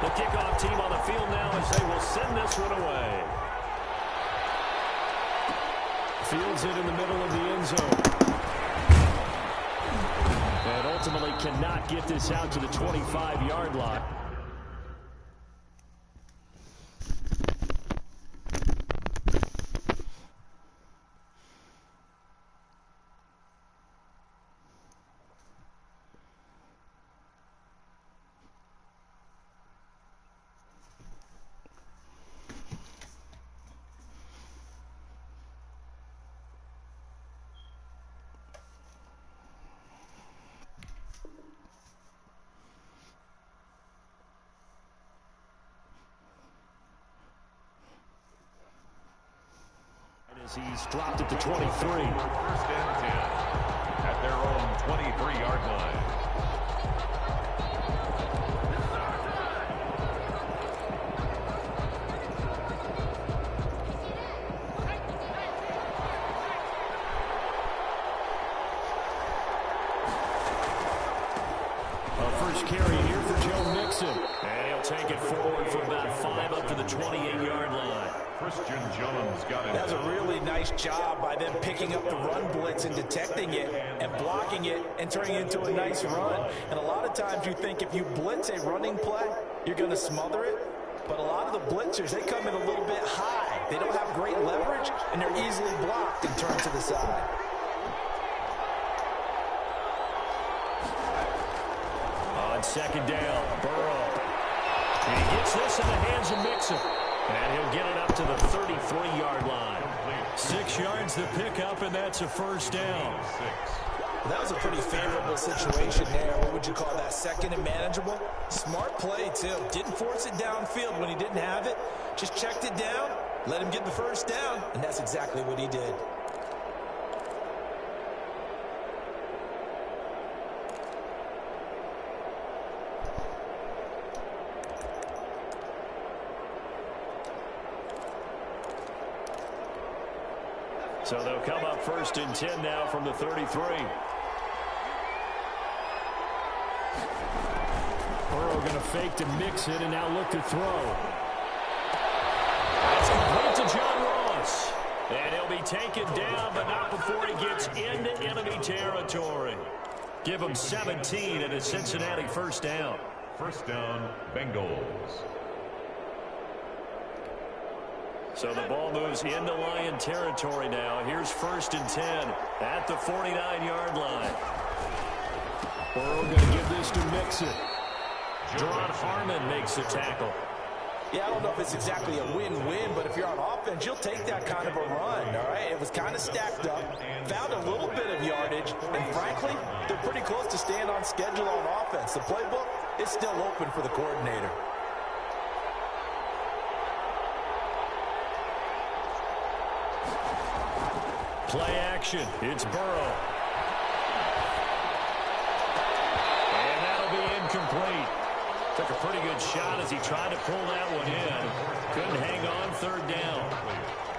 The kickoff Handoff team on the field now as they will send this one away. Fields it in the middle of the end zone. And ultimately cannot get this out to the 25-yard line. As he's dropped it to 23. First and 10 at their own 23-yard line. First carry here for Joe Mixon. And he'll take it forward for about 5 up to the 28-yard line. Christian Jones got it. That's a really nice job by them picking up the run blitz and detecting it and blocking it and turning it into a nice run. And a lot of times you think if you blitz a running play, you're going to smother it. But a lot of the blitzers, they come in a little bit high. They don't have great leverage, and they're easily blocked and turned to the side. On second down, Burrow. And he gets this in the hands of Mixon. And he'll get it up to the 33-yard line. 6 yards to pick up, and that's a first down. That was a pretty favorable situation there. What would you call that? Second and manageable? Smart play, too. Didn't force it downfield when he didn't have it. Just checked it down, let him get the first down, and that's exactly what he did. So they'll come up first and 10 now from the 33. Burrow going to fake to mix it and now look to throw. It's complete to John Ross. And he'll be taken down, but not before he gets into enemy territory. Give him 17 and a Cincinnati first down. First down, Bengals. So the ball moves into Lion territory now. Here's first and 10 at the 49-yard line. Burrow going to give this to Mixon. Jerron Harmon makes the tackle. Yeah, I don't know if it's exactly a win-win, but if you're on offense, you'll take that kind of a run, all right? It was kind of stacked up, found a little bit of yardage, and frankly, they're pretty close to staying on schedule on offense. The playbook is still open for the coordinator. Play action. It's Burrow. And that'll be incomplete. Took a pretty good shot as he tried to pull that one in. Couldn't hang on, third down.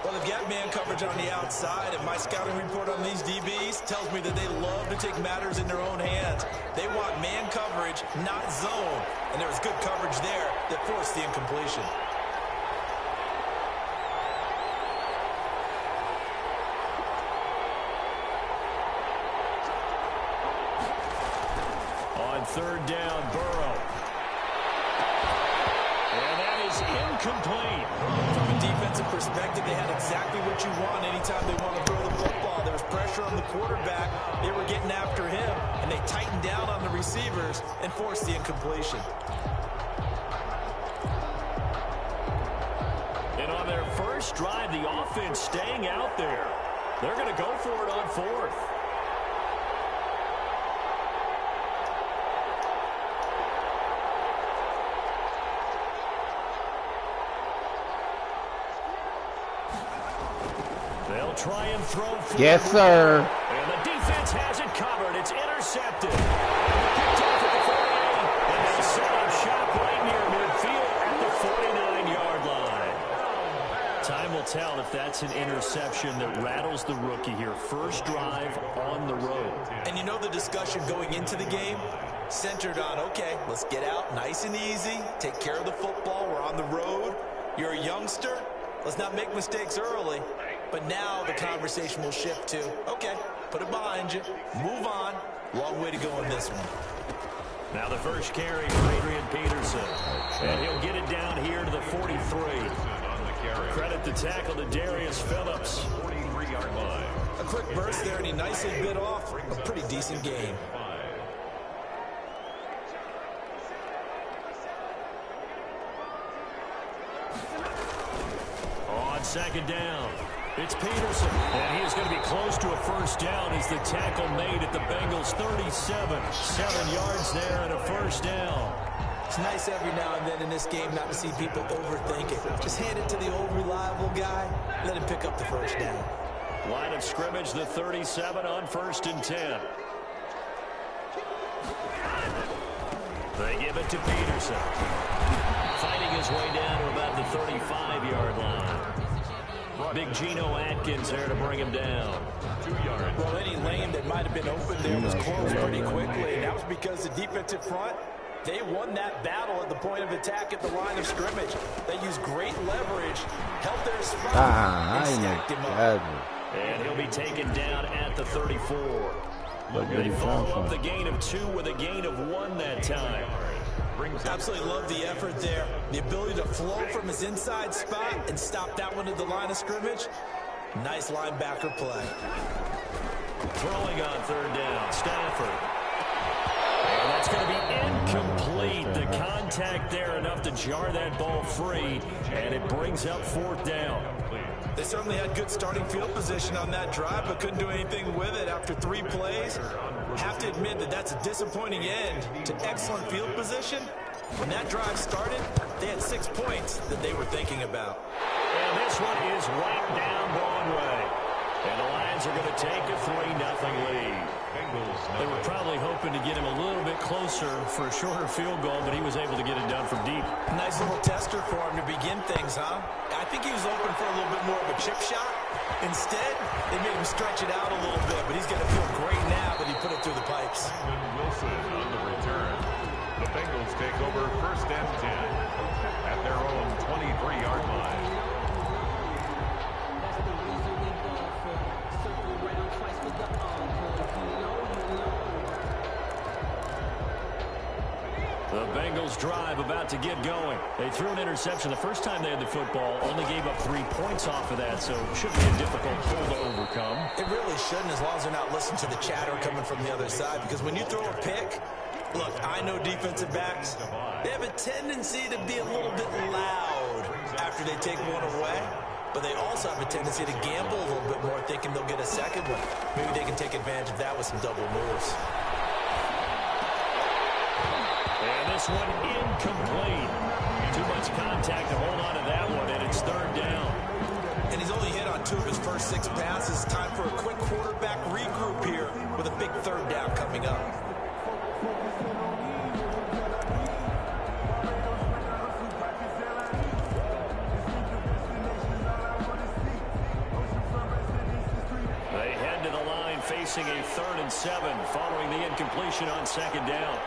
Well, they've got man coverage on the outside, and my scouting report on these DBs tells me that they love to take matters in their own hands. They want man coverage, not zone. And there was good coverage there that forced the incompletion. Third down, Burrow. And that is incomplete. From a defensive perspective, they had exactly what you want anytime they want to throw the football. There was pressure on the quarterback. They were getting after him, and they tightened down on the receivers and forced the incompletion. And on their first drive, the offense staying out there. They're going to go for it on fourth. Try and throw forward. Yes, sir. And the defense has it covered. It's intercepted. Picked off at the 48. And they'll set up shop right near midfield at the 49-yard line. Time will tell if that's an interception that rattles the rookie here. First drive on the road. And you know the discussion going into the game? centered on, okay, let's get out nice and easy, take care of the football, we're on the road, you're a youngster, let's not make mistakes early. But now the conversation will shift to, okay, put it behind you, move on, long way to go in this one. Now the first carry for Adrian Peterson, and he'll get it down here to the 43. Credit the tackle to Darius Phillips. 43-yard line. A quick burst there, and he nicely bit off a pretty decent game. On second down, it's Peterson, and he is going to be close to a first down as the tackle made at the Bengals 37. 7 yards there and a first down. It's nice every now and then in this game not to see people overthink it. Just hand it to the old reliable guy, let him pick up the first down. Line of scrimmage, the 37 on 1st and 10. They give it to Peterson. Fighting his way down to about the 35-yard line. Big Geno Atkins there to bring him down. 2 yards. Well, any lane that might have been open there was closed pretty quickly, and that was because the defensive front, they won that battle at the point of attack at the line of scrimmage. They used great leverage, held their spot, and stacked him up. And he'll be taken down at the 34. They follow up the gain of 2 with a gain of 1 that time. Absolutely love the effort there. The ability to flow from his inside spot and stop that one at the line of scrimmage. Nice linebacker play. Throwing on 3rd down, Stafford. And that's going to be incomplete. The contact there enough to jar that ball free, and it brings up 4th down. They certainly had good starting field position on that drive, but couldn't do anything with it after 3 plays. Have to admit that that's a disappointing end to excellent field position. When that drive started, they had 6 points that they were thinking about. And this one is right down Broadway. And the Lions are going to take a 3-0 lead. They were probably hoping to get him a little bit closer for a shorter field goal, but he was able to get it done from deep. Nice little tester for him to begin things, huh? I think he was open for a little bit more of a chip shot. Instead, they made him stretch it out a little bit, but he's going to feel great now that he put it through the pipes. Wilson on the return. The Bengals take over 1st and 10 at their own 23-yard line. The Bengals drive about to get going. They threw an interception the first time they had the football, only gave up 3 points off of that, so it shouldn't be a difficult pull to overcome. It really shouldn't, as long as they're not listening to the chatter coming from the other side, because when you throw a pick, look, I know defensive backs, they have a tendency to be a little bit loud after they take one away, but they also have a tendency to gamble a little bit more, thinking they'll get a second one. Maybe they can take advantage of that with some double moves. And this one incomplete. Too much contact to hold on to that one, and it's 3rd down. And he's only hit on 2 of his first 6 passes. Time for a quick quarterback regroup here with a big 3rd down coming up. They head to the line facing a 3rd and 7 following the incompletion on 2nd down.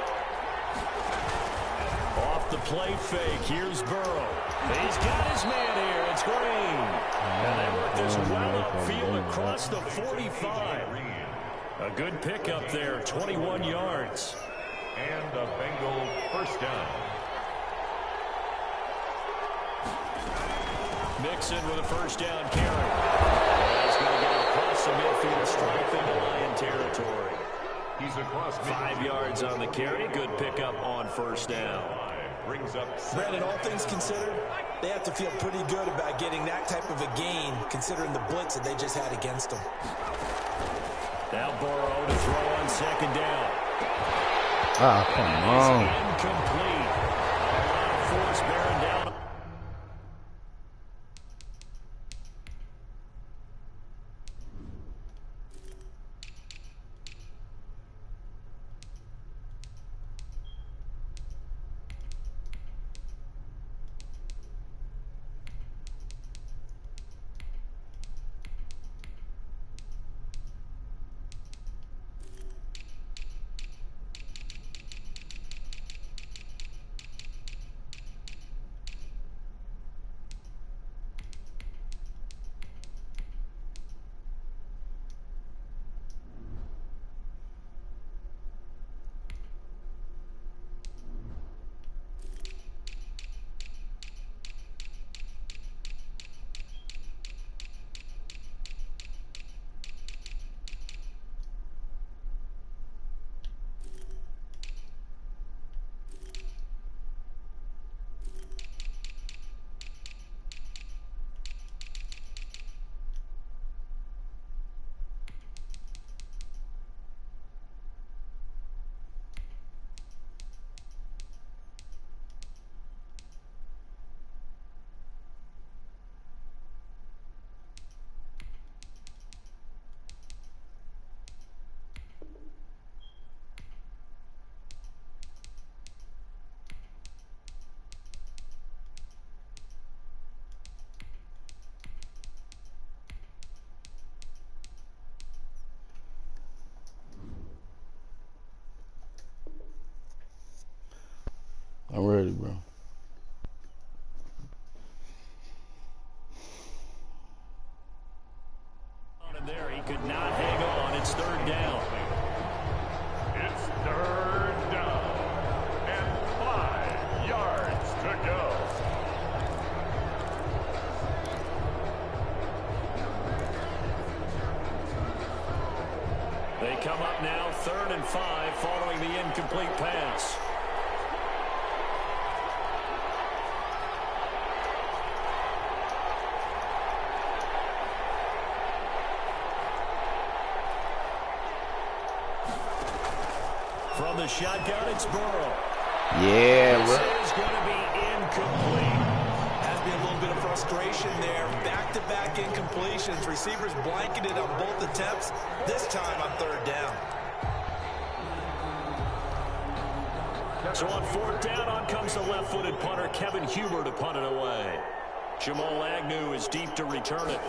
Off the play fake, here's Burrow. He's got his man here, it's Green. And they work this well upfield across the 45. A good pickup there, 21 yards. And a Bengal 1st down. Mixon with a 1st down carry. He's going to get it across the midfield, strike into Lion territory. He's across 5 yards on the carry, good pickup on 1st down. Brings up Brandon, all things considered, they have to feel pretty good about getting that type of a gain, considering the blitz that they just had against them. Now Burrow to throw on 2nd down. Ah, come on. Incomplete. A lot of force bearing down. crazy, bro. There, he could not hang on. It's third down. It's third down and 5 yards to go. They come up now, 3rd and 5, following the incomplete pass. From the shotgun, it's Burrow. Yeah, This bro. is going to be incomplete. Has been a little bit of frustration there. Back-to-back incompletions. Receivers blanketed on both attempts. This time on 3rd down. So on 4th down, on comes the left-footed punter, Kevin Huber, to punt it away. Jamal Agnew is deep to return it.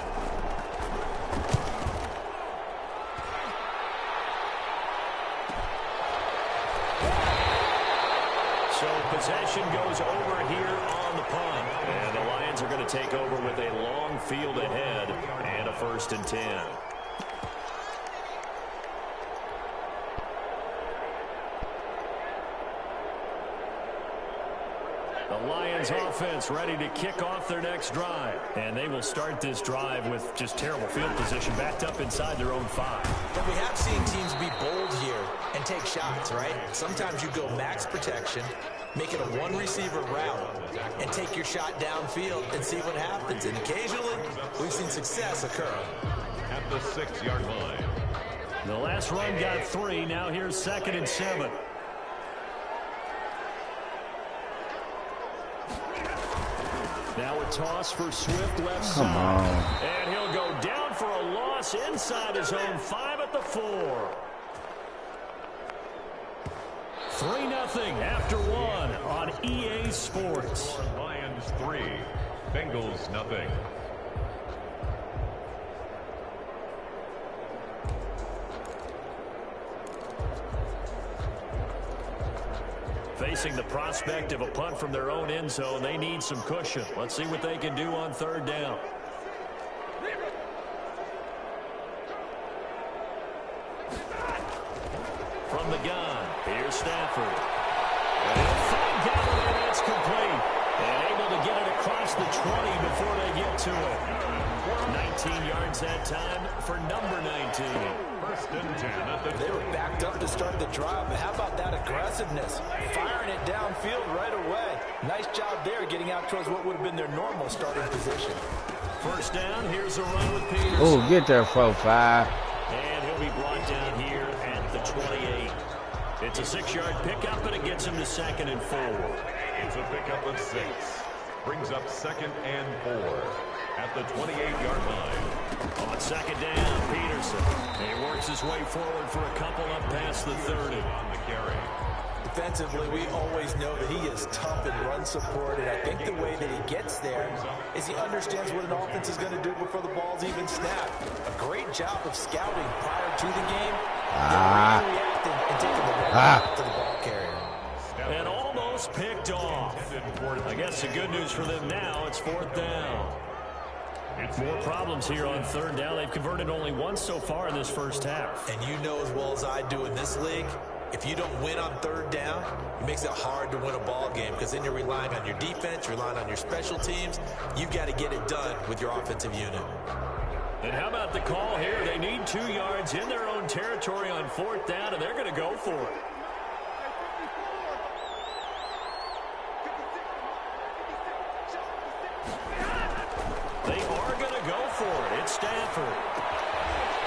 So possession goes over here on the punt. And the Lions are going to take over with a long field ahead and a 1st and 10. The Lions offense ready to kick off their next drive. And they will start this drive with just terrible field position, backed up inside their own 5. But we have seen teams be bold here and take shots, right? Sometimes you go max protection, make it a one-receiver route, and take your shot downfield and see what happens. And occasionally, we've seen success occur. At the 6-yard line. The last run got 3. Now here's 2nd and 7. Now a toss for Swift left side. Come on. And he'll go down for a loss inside his own 5 at the 4. 3-0 after 1 on EA Sports. Lions 3, Bengals nothing. Facing the prospect of a punt from their own end zone, they need some cushion. Let's see what they can do on 3rd down. From the gun, here's Stafford. And he'll find Galloway, that's complete. And able to get it across the 20 before they get to it. 19 yards that time for number 19. 1st and 10 at the They were backed up to start the drive, but how about that aggressiveness? Firing it downfield right away. Nice job there getting out towards what would have been their normal starting position. 1st down, here's a run with Peters. Oh, get there, 4-5. And he'll be brought down here at the 28. It's a 6-yard pickup, and it gets him to 2nd and 4. It's a pickup of 6. Brings up 2nd and 4 at the 28-yard line. On 2nd down, Peterson. He works his way forward for a couple up past the 30. On the carry. Defensively, we always know that he is tough in run support, and I think the way that he gets there is he understands what an offense is going to do before the ball's even snapped. A great job of scouting prior to the game, reacting and taking the ball to the ball carrier. And almost picked off. I guess the good news for them now, it's 4th down. More problems here on 3rd down. They've converted only once so far in this first half. And you know as well as I do in this league, if you don't win on 3rd down, it makes it hard to win a ball game because then you're relying on your defense, you're relying on your special teams. You've got to get it done with your offensive unit. And how about the call here? They need 2 yards in their own territory on 4th down, and they're going to go for it. They are going to go for it. It's Stafford.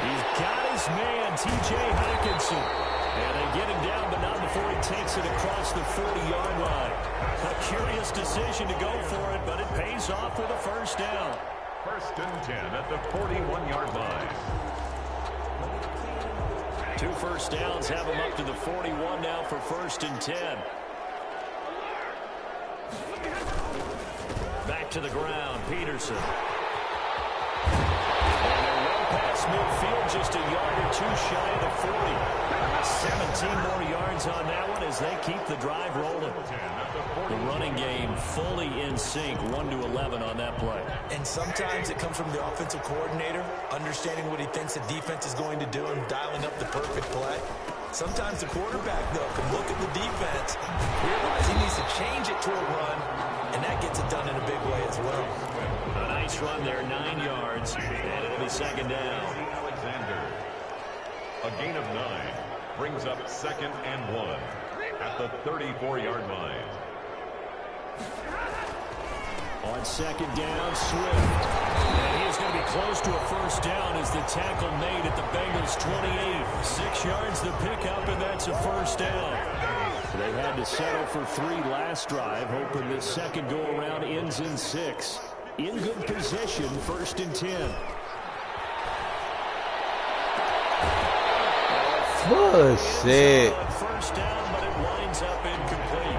He's got his man, T.J. Hockenson. And they get him down, but not before he takes it across the 40-yard line. A curious decision to go for it, but it pays off with a 1st down. 1st and 10 at the 41-yard line. 2 1st downs have him up to the 41 now for 1st and 10. Back to the ground, Peterson. And they're well past midfield, just a yard or 2 shy of the 40. 17 more yards on that one as they keep the drive rolling. The running game fully in sync, 1-11 on that play. And sometimes it comes from the offensive coordinator, understanding what he thinks the defense is going to do and dialing up the perfect play. Sometimes the quarterback, though, can look at the defense, realize he needs to change it to a run, and that gets it done in a big way as well. A nice run there, 9 yards, and it'll be second down. Alexander, a gain of 9, brings up 2nd and 1 at the 34-yard line. On second down, Swift. And he is going to be close to a first down as the tackle made at the Bengals 28. 6 yards the pickup, and that's a first down. They had to settle for 3 last drive, hoping this second go-around ends in 6. In good position, 1st and 10. Bullshit. First down, but it winds up incomplete.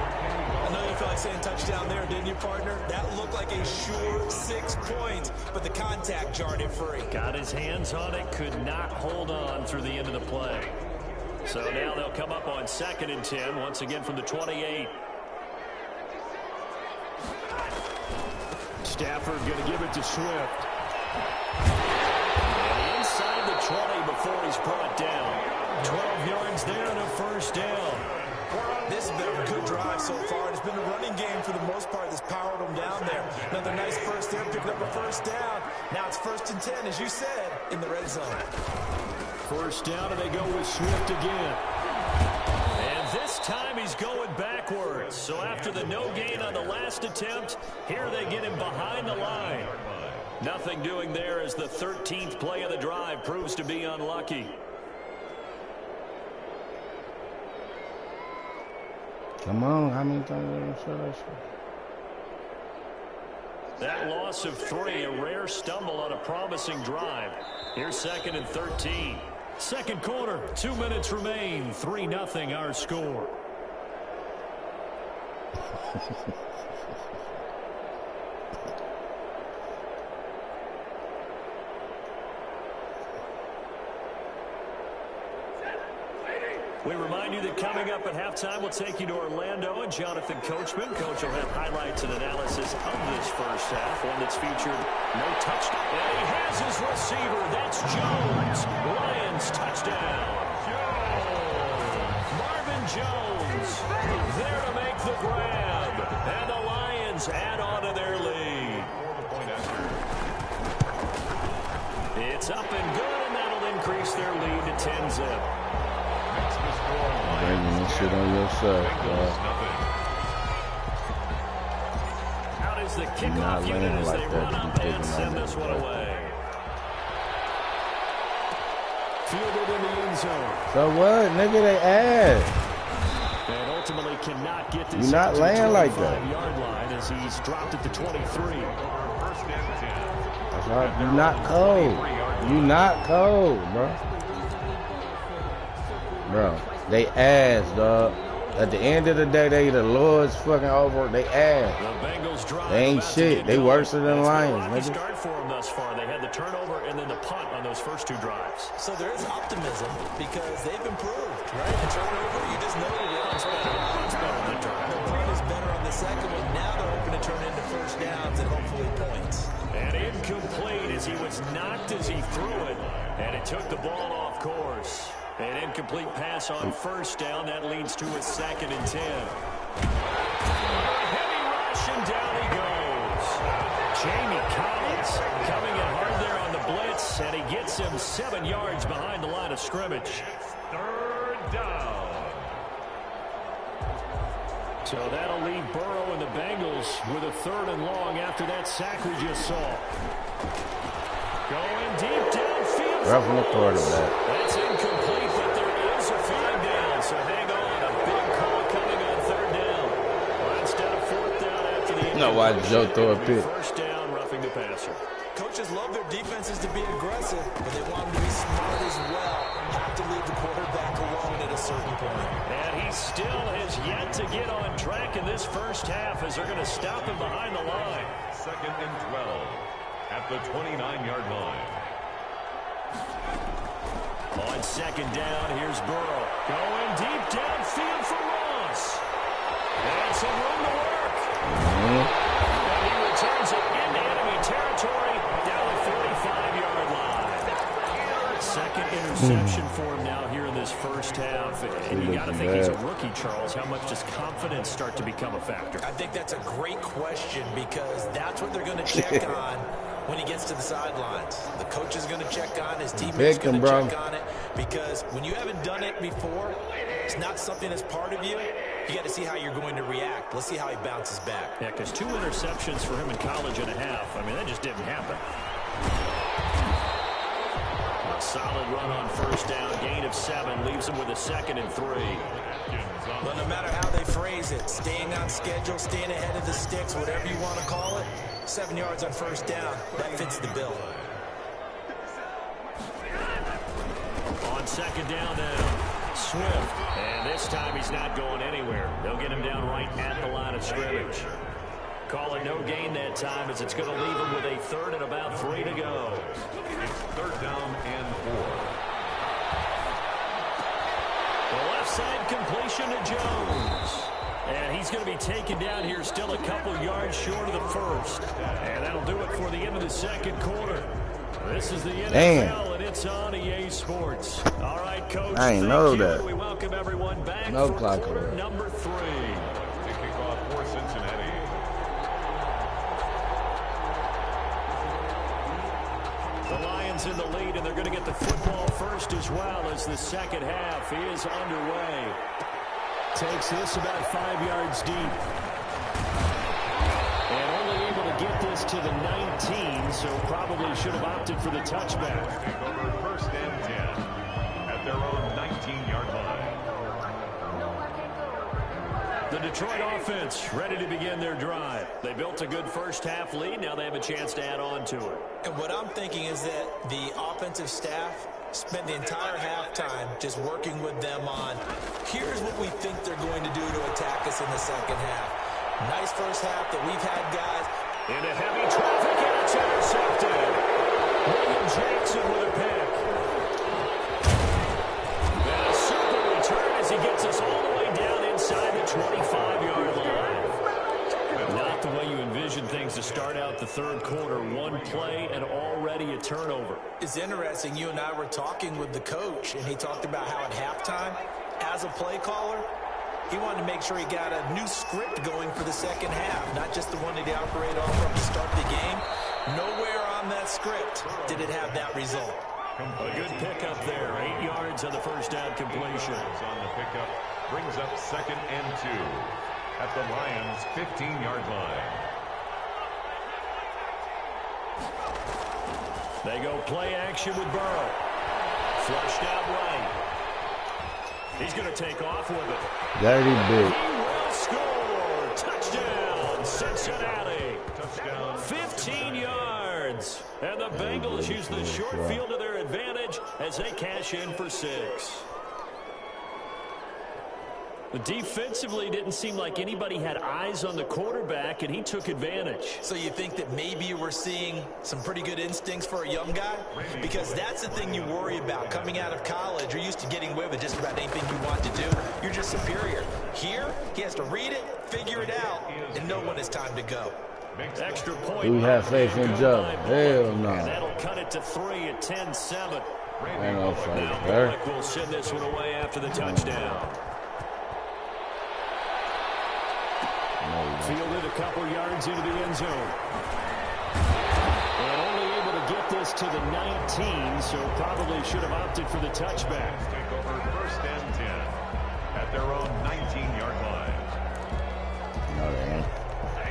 I know you felt like saying touchdown there, didn't you, partner? That looked like a sure 6 points, but the contact jarred it free. Got his hands on it, could not hold on through the end of the play. So now they'll come up on 2nd and 10, once again from the 28. Stafford going to give it to Swift. And inside the 20 before he's brought down. 12 yards there and a first down. This has been a good drive so far. It's been a running game for the most part that's powered them down there. Another nice burst there, picking up a first down. Now it's 1st and 10, as you said, in the red zone. First down, and they go with Swift again. And this time he's going backwards. So after the no gain on the last attempt, here they get him behind the line. Nothing doing there as the 13th play of the drive proves to be unlucky. Come on, how many times did I say that shit? That loss of 3, a rare stumble on a promising drive. Here's 2nd and 13. Second quarter, 2 minutes remain. 3-0 our score. We remind you that coming up at halftime, we'll take you to Orlando and Jonathan Coachman. Coach will have highlights and analysis of this first half, one that's featured no touchdown. And he has his receiver. That's Jones. Lions touchdown. Marvin Jones there to make the grab. And the Lions add on to their lead. It's up and good, and that'll increase their lead to 10-zip. Bringing this shit on yourself, dog. Out is the kickoff unit as they run up and send this one away. Fielded in the end zone. So what, nigga? They ass. And ultimately cannot get this. You're not laying like that. Yard line as he's dropped at the 23. That's right. You're not cold. You're not cold, bro. Bro, they ass, dog. At the end of the day, they the Lord's fucking over. They ass. The Bengals drive. They ain't shit. They worse than the Lions, nigga. nigga. Start for them thus far. They had the turnover and then the punt on those first 2 drives. So there is optimism because they've improved, right? The turnover, you just know the runs better. Runs better than the turnover. The punt is better on the second one. Now they're hoping to turn into first downs and hopefully points. And incomplete as he was knocked as he threw it. And it took the ball off course. An incomplete pass on first down. That leads to a 2nd and 10. Heavy rush, and down he goes. Jamie Collins coming in hard there on the blitz, and he gets him 7 yards behind the line of scrimmage. 3rd down. So that'll leave Burrow and the Bengals with a 3rd and long after that sack we just saw. Going deep downfield. Roughing the quarterback. That's incomplete, but there is a flag down, so hang on. A big call coming on 3rd down. Well, instead of 4th down after the No, why Joe throw a pick? First down, roughing the passer. Coaches love their defenses to be aggressive, but they want them to be smart as well. Have to leave the quarterback alone at a certain point. And he still has yet to get on track in this first half as they're going to stop him behind the line. 2nd and 12 at the 29-yard line. On second down, here's Burrow. Going deep downfield for Ross. And some room to work. And he returns it into enemy territory down the 45-yard line. Second interception for him now here in this first half. And you got to think he's a rookie, Charles. How much does confidence start to become a factor? I think that's a great question because that's what they're going to check on when he gets to the sidelines. The coach is going to check on, his teammates going to check on it, because when you haven't done it before, it's not something that's part of you. You got to see how you're going to react. Let's see how he bounces back. Yeah, because 2 interceptions for him in college and a half. I mean, that just didn't happen. A solid run on first down, gain of 7, leaves him with a 2nd and 3. But no matter how they phrase it, staying on schedule, staying ahead of the sticks, whatever you want to call it, 7 yards on first down, that fits the bill. On second down now, Swift. And this time he's not going anywhere. They'll get him down right at the line of scrimmage. Call it no gain that time as it's going to leave him with a 3rd and about 3 to go. It's 3rd down and 4. The left side completion to Jones. And he's going to be taken down here still a couple yards short of the first. And that'll do it for the end of the second quarter. This is the NFL, and it's on EA Sports. All right, Coach. I ain't know that. We welcome everyone back no for clock quarter number 3. To kick off for Cincinnati. The Lions in the lead, and they're going to get the football first as well as the second half is underway. Takes this about 5 yards deep. And only able to get this to the 19, so probably should have opted for the touchback. Take over 1st and 10 at their own 19-yard line. The Detroit offense ready to begin their drive. They built a good first half lead. Now they have a chance to add on to it. And what I'm thinking is that the offensive staff spent the entire halftime just working with them on, here's what we think they're going to do to attack us in the second half. Nice first half that we've had, guys. Into heavy traffic, and it's intercepted. William Jackson with a pick. And a super return as he gets us all the way down inside the 25-yard line. Not the way you envision things to start out the third quarter. One play and already a turnover. It's interesting. You and I were talking with the coach, and he talked about how at halftime, as a play caller, he wanted to make sure he got a new script going for the second half, not just the one that he operated off from to start the game. Nowhere on that script did it have that result. A good pickup there. 8 yards on the first down completion. On the pickup brings up 2nd and 2 at the Lions' 15-yard line. They go play action with Burrow. Flushed out right. He's going to take off with it. Dirty big. He will score. Touchdown, Cincinnati. Touchdown. 15 yards. And the Bengals use the short field to their advantage as they cash in for 6. Defensively, didn't seem like anybody had eyes on the quarterback, and he took advantage. So you think that maybe we're seeing some pretty good instincts for a young guy? Because that's the thing you worry about. Coming out of college, you're used to getting away with just about anything you want to do. You're just superior. Here, he has to read it, figure it out, and know when it's time to go. Extra point. Do we have faith in Joe? Hell no. And that'll cut it to 3 at 10-7. Ain't no faith Now there. Bullock will send this one away after the touchdown. Fielded a couple yards into the end zone. And only able to get this to the 19, so probably should have opted for the touchback. Take over 1st and 10 at their own 19-yard line. No, they ain't.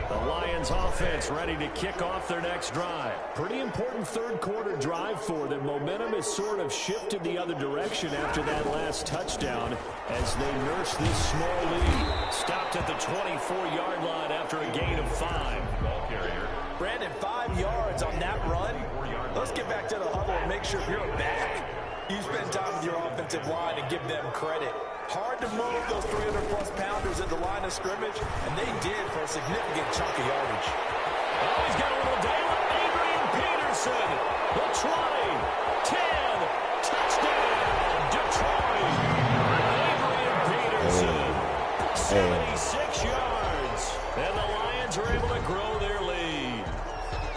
The Lions offense ready to kick off their next drive. Pretty important third quarter drive for them. Momentum has sort of shifted the other direction after that last touchdown as they nurse this small lead. Stopped at the 24-yard line after a gain of 5. Ball carrier. Brandon, 5 yards on that run. Let's get back to the huddle and make sure you're back. You spend time with your offensive line and give them credit. Hard to move those 300-plus pounders at the line of scrimmage, and they did for a significant chunk of yardage. Oh, he's got a little daylight. Adrian Peterson, the 20, 10, touchdown.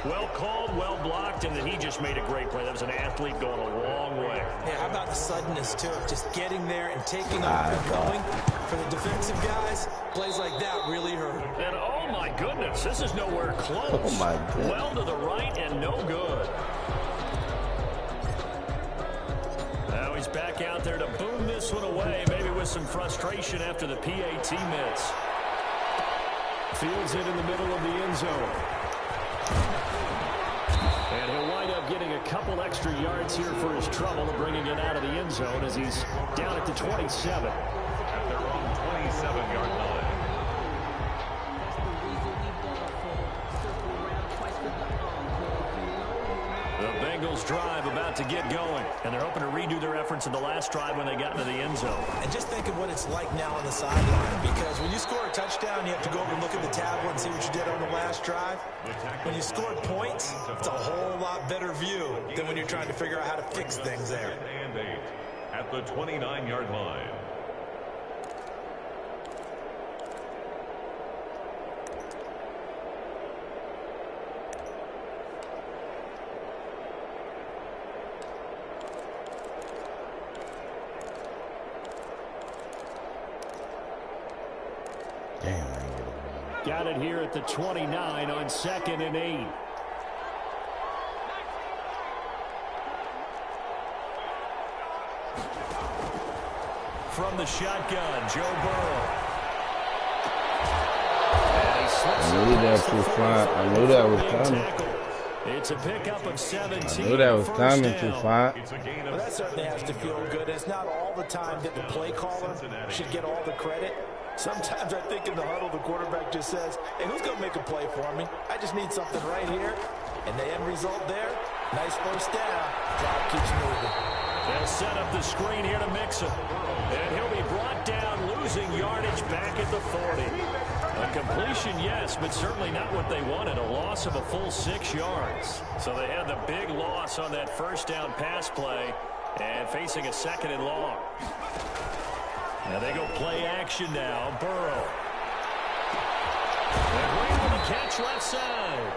Well called, well blocked, and then he just made a great play. That was an athlete going a long way. Yeah, how about the suddenness, too? Just getting there and taking off and going. For the defensive guys, plays like that really hurt. And oh, my goodness, this is nowhere close. Oh, my goodness. Well to the right and no good. Now he's back out there to boom this one away, maybe with some frustration after the PAT miss. Fields it in the middle of the end zone. And he'll wind up getting a couple extra yards here for his trouble of bringing it out of the end zone as he's down at the 27. At their own 27-yard line. The Bengals drive about to get going, and they're hoping to redo their efforts in the last drive when they got into the end zone. And just think of what it's like now on the sideline, because when you score a touchdown, you have to go over and look at the tablet and see what you did on the last drive. When you scored points, it's a whole lot better view than when you're trying to figure out how to fix things there. And 8 at the 29-yard line. Got it here at the 29 on 2nd and 8. From the shotgun, Joe Burrow. I knew that was fine. I knew that was coming. It's a pickup of 17. I knew that was coming too fine. Well, that certainly has to feel good. It's not all the time that the play caller should get all the credit. Sometimes I think in the huddle, the quarterback just says, hey, who's going to make a play for me? I just need something right here. And the end result there, nice first down. Drive keeps moving. They'll set up the screen here to Mixon. And he'll be brought down, losing yardage back at the 40. A completion, yes, but certainly not what they wanted. A loss of a full 6 yards. So they had the big loss on that first down pass play and facing a 2nd and long. Now they go play action now. Burrow. And Green with a catch left side.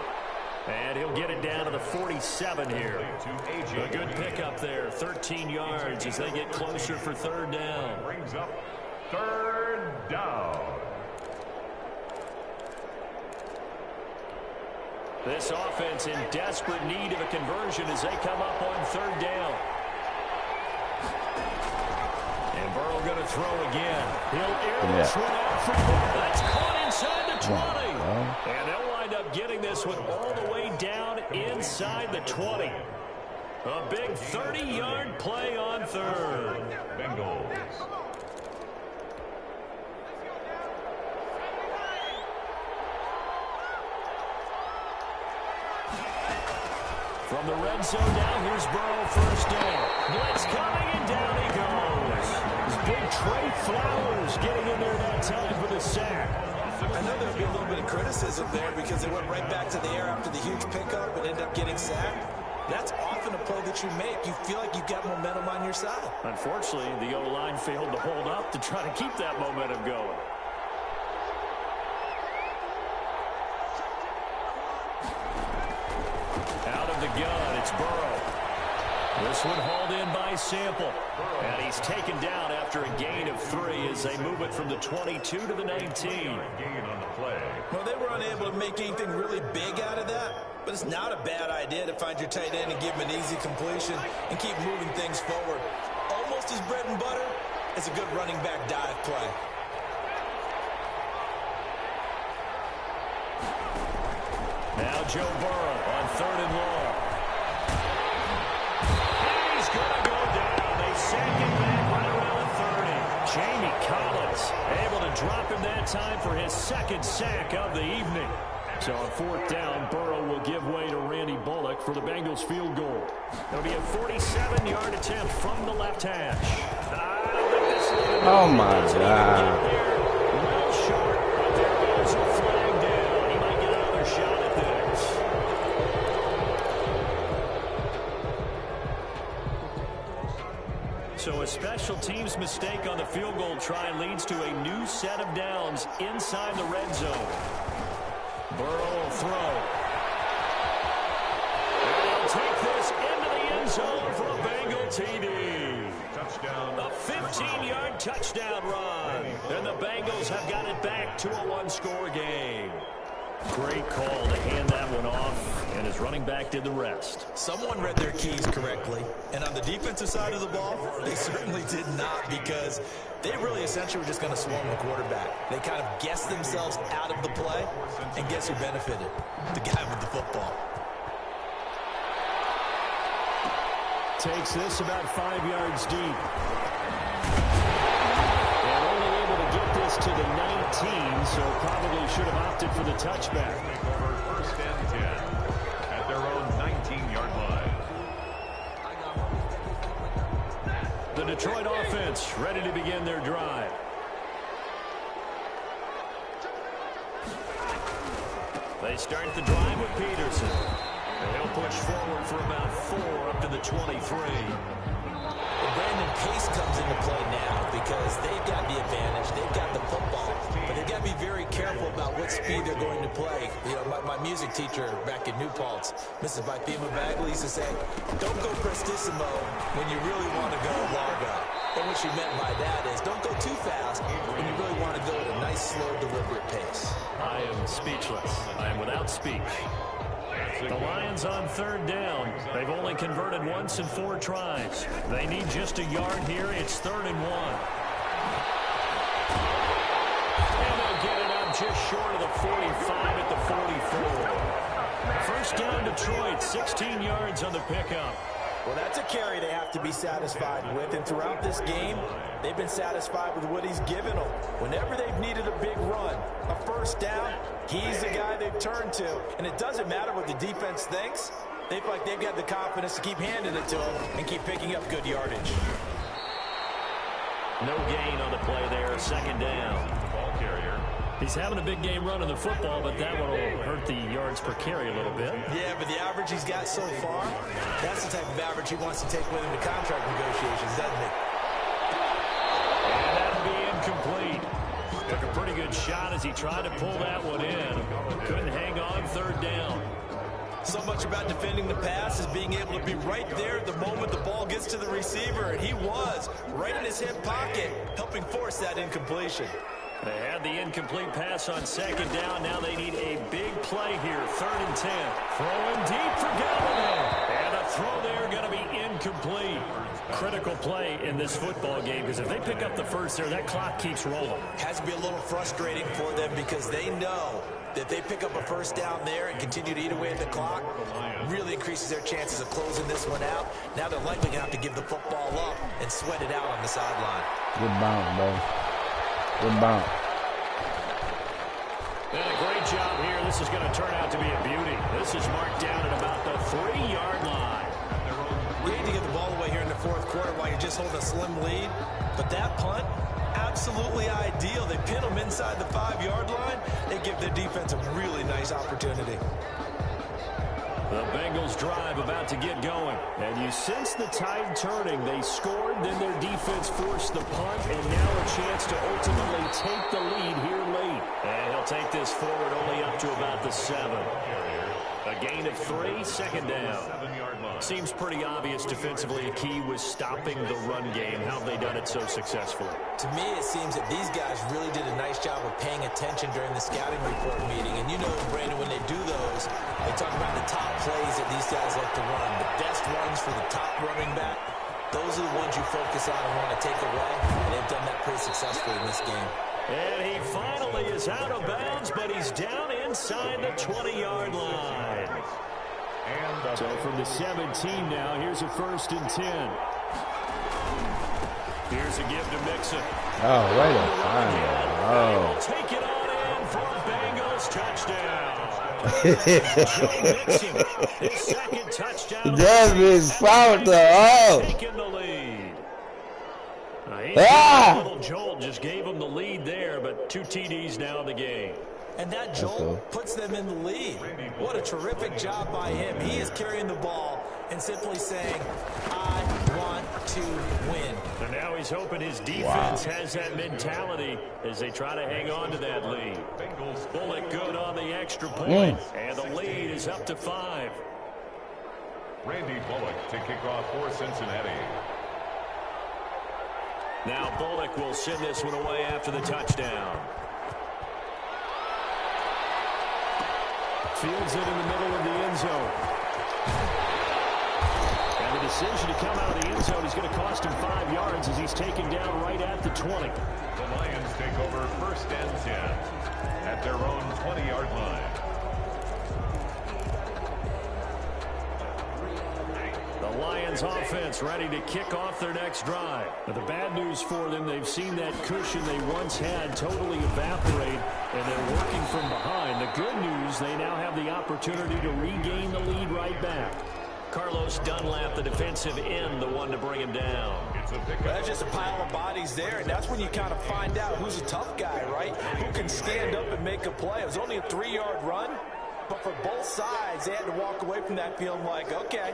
And he'll get it down to the 47 here. A good pickup there. 13 yards as they get closer for 3rd down. Brings up 3rd down. This offense in desperate need of a conversion as they come up on 3rd down. And Burrow going to throw again. He'll air this one out from there. That's caught inside the 20. And they'll wind up getting this one all the way down inside the 20. A big 30-yard play on 3rd. Bengals. From the red zone now, here's Burrow, 1st down. Blitz coming, and down he goes. Big Trey Flowers getting in there that time for the sack. I know there'll be a little bit of criticism there because they went right back to the air after the huge pickup and ended up getting sacked. That's often a play that you make. You feel like you've got momentum on your side. Unfortunately, the O-line failed to hold up to try to keep that momentum going. Out of the gun, it's Burrow. This one hauled in by Sample. And he's taken down after a gain of 3 as they move it from the 22 to the 19. Gain on the play. Well, they were unable to make anything really big out of that, but it's not a bad idea to find your tight end and give him an easy completion and keep moving things forward. Almost as bread and butter as a good running back dive play. Now Joe Burrow on 3rd and long. He's going to go down. They sack him back right around the 30. Jamie Collins able to drop him that time for his 2nd sack of the evening. So on 4th down, Burrow will give way to Randy Bullock for the Bengals field goal. It'll be a 47-yard attempt from the left hash. Oh, my God. Well short, but there goes a flag down. He might get another shot at this. So a special teams mistake on the field goal try leads to a new set of downs inside the red zone. Burrow will throw. TD. Touchdown. A 15-yard touchdown run. And the Bengals have got it back to a one-score game. Great call to hand that one off, and his running back did the rest. Someone read their keys correctly, and on the defensive side of the ball, they certainly did not, because they really essentially were just going to swarm the quarterback. They kind of guessed themselves out of the play, and guess who benefited? The guy with the football. Takes this about 5 yards deep. And only able to get this to the 19, so probably should have opted for the touchback. Over first and 10 at their own 19-yard line. The Detroit offense ready to begin their drive. They start the drive with Peterson. He'll push forward for about 4 up to the 23. Brandon Pace comes into play now because they've got the advantage. They've got the football, but they've got to be very careful about what speed they're going to play. You know, my music teacher back in New Paltz, Mrs. Bythema Bagley, used to say, don't go prestissimo when you really want to go largo. And what she meant by that is don't go too fast when you really want to go at a nice, slow, deliberate pace. I am speechless. I am without speech. The Lions on third down. They've only converted once in 4 tries. They need just a yard here. It's 3rd and 1. And they'll get it up just short of the 45 at the 44. First down Detroit, 16 yards on the pickup. Well, that's a carry they have to be satisfied with, and throughout this game, they've been satisfied with what he's given them. Whenever they've needed a big run, a first down, he's the guy they've turned to. And it doesn't matter what the defense thinks. They feel like they've got the confidence to keep handing it to him and keep picking up good yardage. No gain on the play there, 2nd down. The ball carrier. He's having a big game running the football, but that one will hurt the yards per carry a little bit. Yeah, but the average he's got so far, that's the type of average he wants to take with him to contract negotiations, doesn't he? And that'll be incomplete. Took a pretty good shot as he tried to pull that one in. Couldn't hang on, 3rd down. So much about defending the pass is being able to be right there at the moment the ball gets to the receiver, and he was right in his hip pocket, helping force that incompletion. They had the incomplete pass on 2nd down. Now they need a big play here, 3rd and 10. Throwing deep for Galladay. And a throw there going to be incomplete. Critical play in this football game, because if they pick up the first there, that clock keeps rolling. Has to be a little frustrating for them because they know that if they pick up a first down there and continue to eat away at the clock, really increases their chances of closing this one out. Now they're likely going to have to give the football up and sweat it out on the sideline. Good bounce, bro. Good bounce. And a great job here. This is going to turn out to be a beauty. This is marked down at about the 3-yard line. You need to get the ball away here in the 4th quarter while you're just holding a slim lead. But that punt, absolutely ideal. They pin them inside the 5-yard line. They give their defense a really nice opportunity. The Bengals drive about to get going. And you sense the tide turning. They scored, then their defense forced the punt, and now a chance to ultimately take the lead here late. And he'll take this forward only up to about the 7. A gain of 3, 2nd down. Seems pretty obvious defensively a key was stopping the run game. How have they done it so successfully? To me, it seems that these guys really did a nice job of paying attention during the scouting report meeting. And you know, Brandon, when they do those, they talk about the top plays that these guys like to run. The best runs for the top running back. Those are the ones you focus on and want to take away. And they've done that pretty successfully in this game. And he finally is out of bounds, but he's down inside the 20-yard line. So from the 17 now, here's a 1st and 10. Here's a give to Mixon. Oh, way to find that. Oh. Take it on in for a Bengals touchdown. Joe Mixon, his 2nd touchdown. Jasmine's fouled the Taking the lead. A little jolt just gave him the lead there, but 2 TDs now in the game. And that jolt puts them in the lead. What a terrific job by him. He is carrying the ball and simply saying, I want to win. And now he's hoping his defense has that mentality as they try to hang on to that lead. Bullet good on the extra point, and the lead is up to 5. Randy Bullock to kick off for Cincinnati. Now Bullock will send this one away after the touchdown. Fields it in the middle of the end zone. And the decision to come out of the end zone is going to cost him 5 yards as he's taken down right at the 20. The Lions take over 1st and 10 at their own 20-yard line. The Lions offense ready to kick off their next drive. But the bad news for them, they've seen that cushion they once had totally evaporate, and they're working from behind. The good news, they now have the opportunity to regain the lead right back. Carlos Dunlap, the defensive end, the one to bring him down. That's just a pile of bodies there, and that's when you kind of find out who's a tough guy, right? Who can stand up and make a play. It was only a 3-yard run, but for both sides, they had to walk away from that feeling like, okay,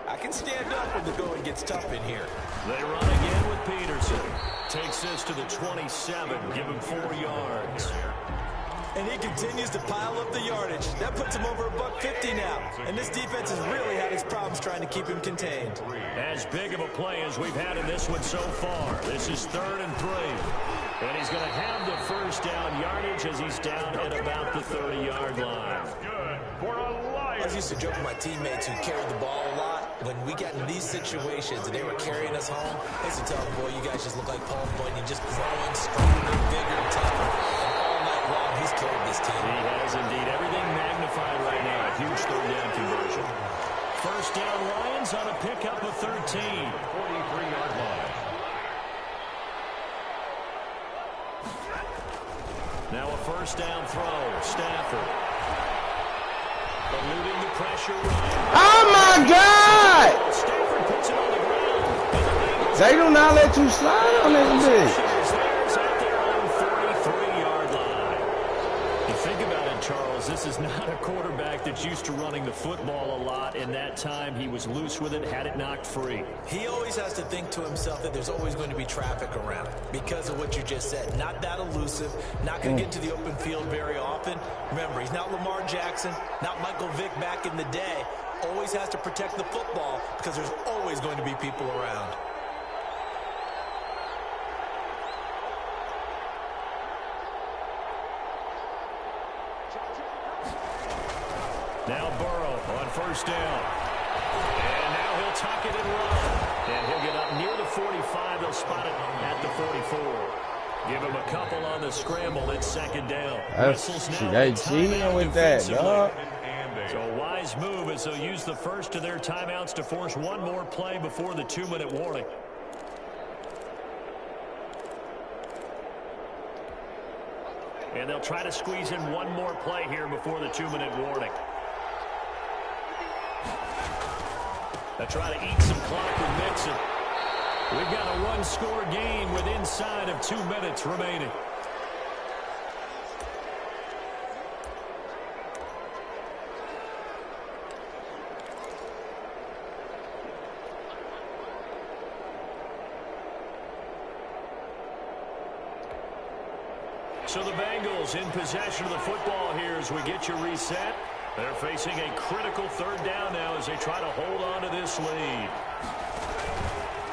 I can stand up when the going gets tough in here. They run again with Peterson. Takes this to the 27, give him 4 yards. And he continues to pile up the yardage. That puts him over $150 now. And this defense has really had its problems trying to keep him contained. As big of a play as we've had in this one so far. This is 3rd and 3. And he's going to have the first down yardage as he's down at about the 30-yard line. I used to joke with my teammates who carried the ball a lot. When we got in these situations and they were carrying us home, I used to tell them, boy, you guys just look like Paul Bunyan, just growing stronger, bigger, tougher. And all night long, he's carried this team. He has indeed. Everything magnified right now. A huge 3rd down conversion. First down Lions on a pickup of 13. 43-yard line. Now a first down throw. Stafford. Eluding the pressure. Oh, my God! Stafford puts it on the ground. They do not let you slide on this bitch. At their own 43-yard line. You think about it, Charles, this is not a quarterback that's used to running the football a lot, and that time he was loose with it, had it knocked free. He always has to think to himself that there's always going to be traffic around because of what you just said. Not that elusive, not going to get to the open field very often. Remember, he's not Lamar Jackson, not Michael Vick back in the day. Always has to protect the football because there's always going to be people around. Now Burrow on first down. And now he'll tuck it and run. And he'll get up near the 45. They'll spot it at the 44. Give him a couple on the scramble. It's 2nd down. They cheating with that, dog. So a wise move as they'll use the first of their timeouts to force one more play before the 2-minute warning. And they'll try to squeeze in one more play here before the 2-minute warning. They'll try to eat some clock with Mixon. We've got a 1-score game with inside of 2 minutes remaining. So the Bengals in possession of the football here as we get you reset. They're facing a critical 3rd down now as they try to hold on to this lead.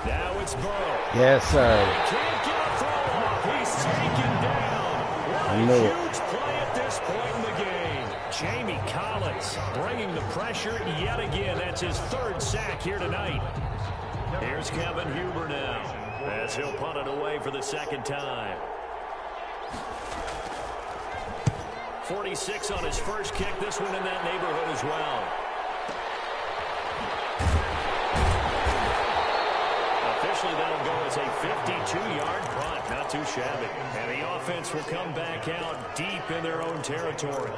Now it's Burrow. Yes, sir. He can't get a throw off. He's taken down. What a huge play at this point in the game. Jamie Collins bringing the pressure yet again. That's his 3rd sack here tonight. Here's Kevin Huber now as he'll punt it away for the 2nd time. 46 on his first kick. This one in that neighborhood as well. Officially, that'll go as a 52-yard punt. Not too shabby. And the offense will come back out deep in their own territory.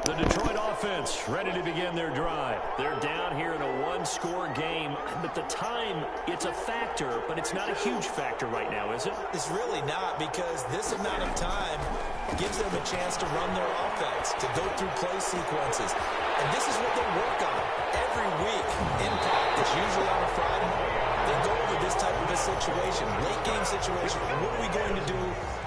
The Detroit offense ready to begin their drive. They're down here in a 1-score game, but the time, it's a factor, but it's not a huge factor right now, is it? It's really not, because this amount of time gives them a chance to run their offense, to go through play sequences. And this is what they work on every week in practice, usually on a Friday. They go over this type of a situation, late game situation, what are we going to do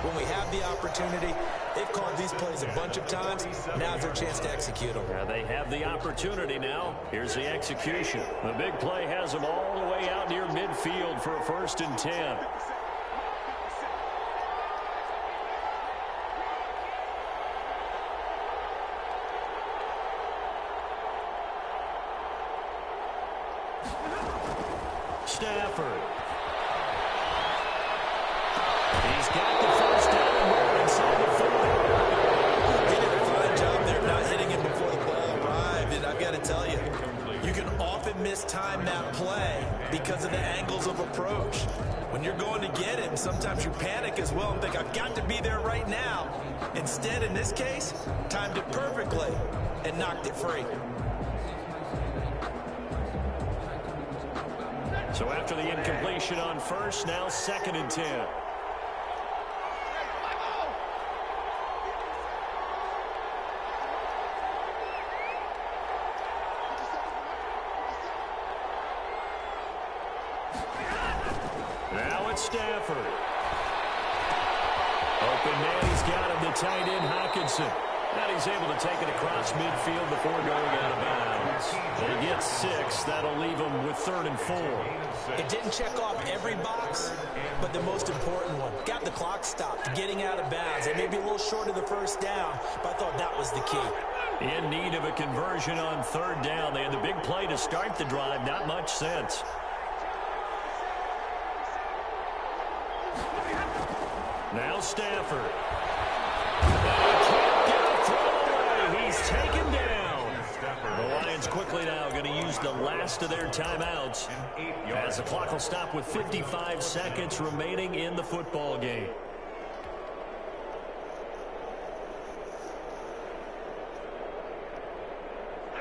when we have the opportunity? They've called these plays a bunch of times. Now's their chance to execute them. Yeah, they have the opportunity now. Here's the execution. The big play has them all the way out near midfield for a 1st and 10. Stafford. He's got the 1st down and more inside the 40. They did a fine job there not hitting him before the ball arrived. And I've got to tell you, you can often mistime that play because of the angles of approach. When you're going to get him, sometimes you panic as well and think, I've got to be there right now. Instead, in this case, timed it perfectly and knocked it free. So after the incompletion on 1st, now 2nd and 10. Now it's Stafford. Open man, he's got him, the tight end, Hockenson. And he's able to take it across midfield before going out of bounds. They get 6. That'll leave him with 3rd and 4. It didn't check off every box, but the most important one. Got the clock stopped, getting out of bounds. They may be a little short of the 1st down, but I thought that was the key. In need of a conversion on 3rd down. They had the big play to start the drive. Not much sense. Now Stafford. He's taken down. The Lions quickly now going to use the last of their timeouts as the clock will stop with 55 seconds remaining in the football game.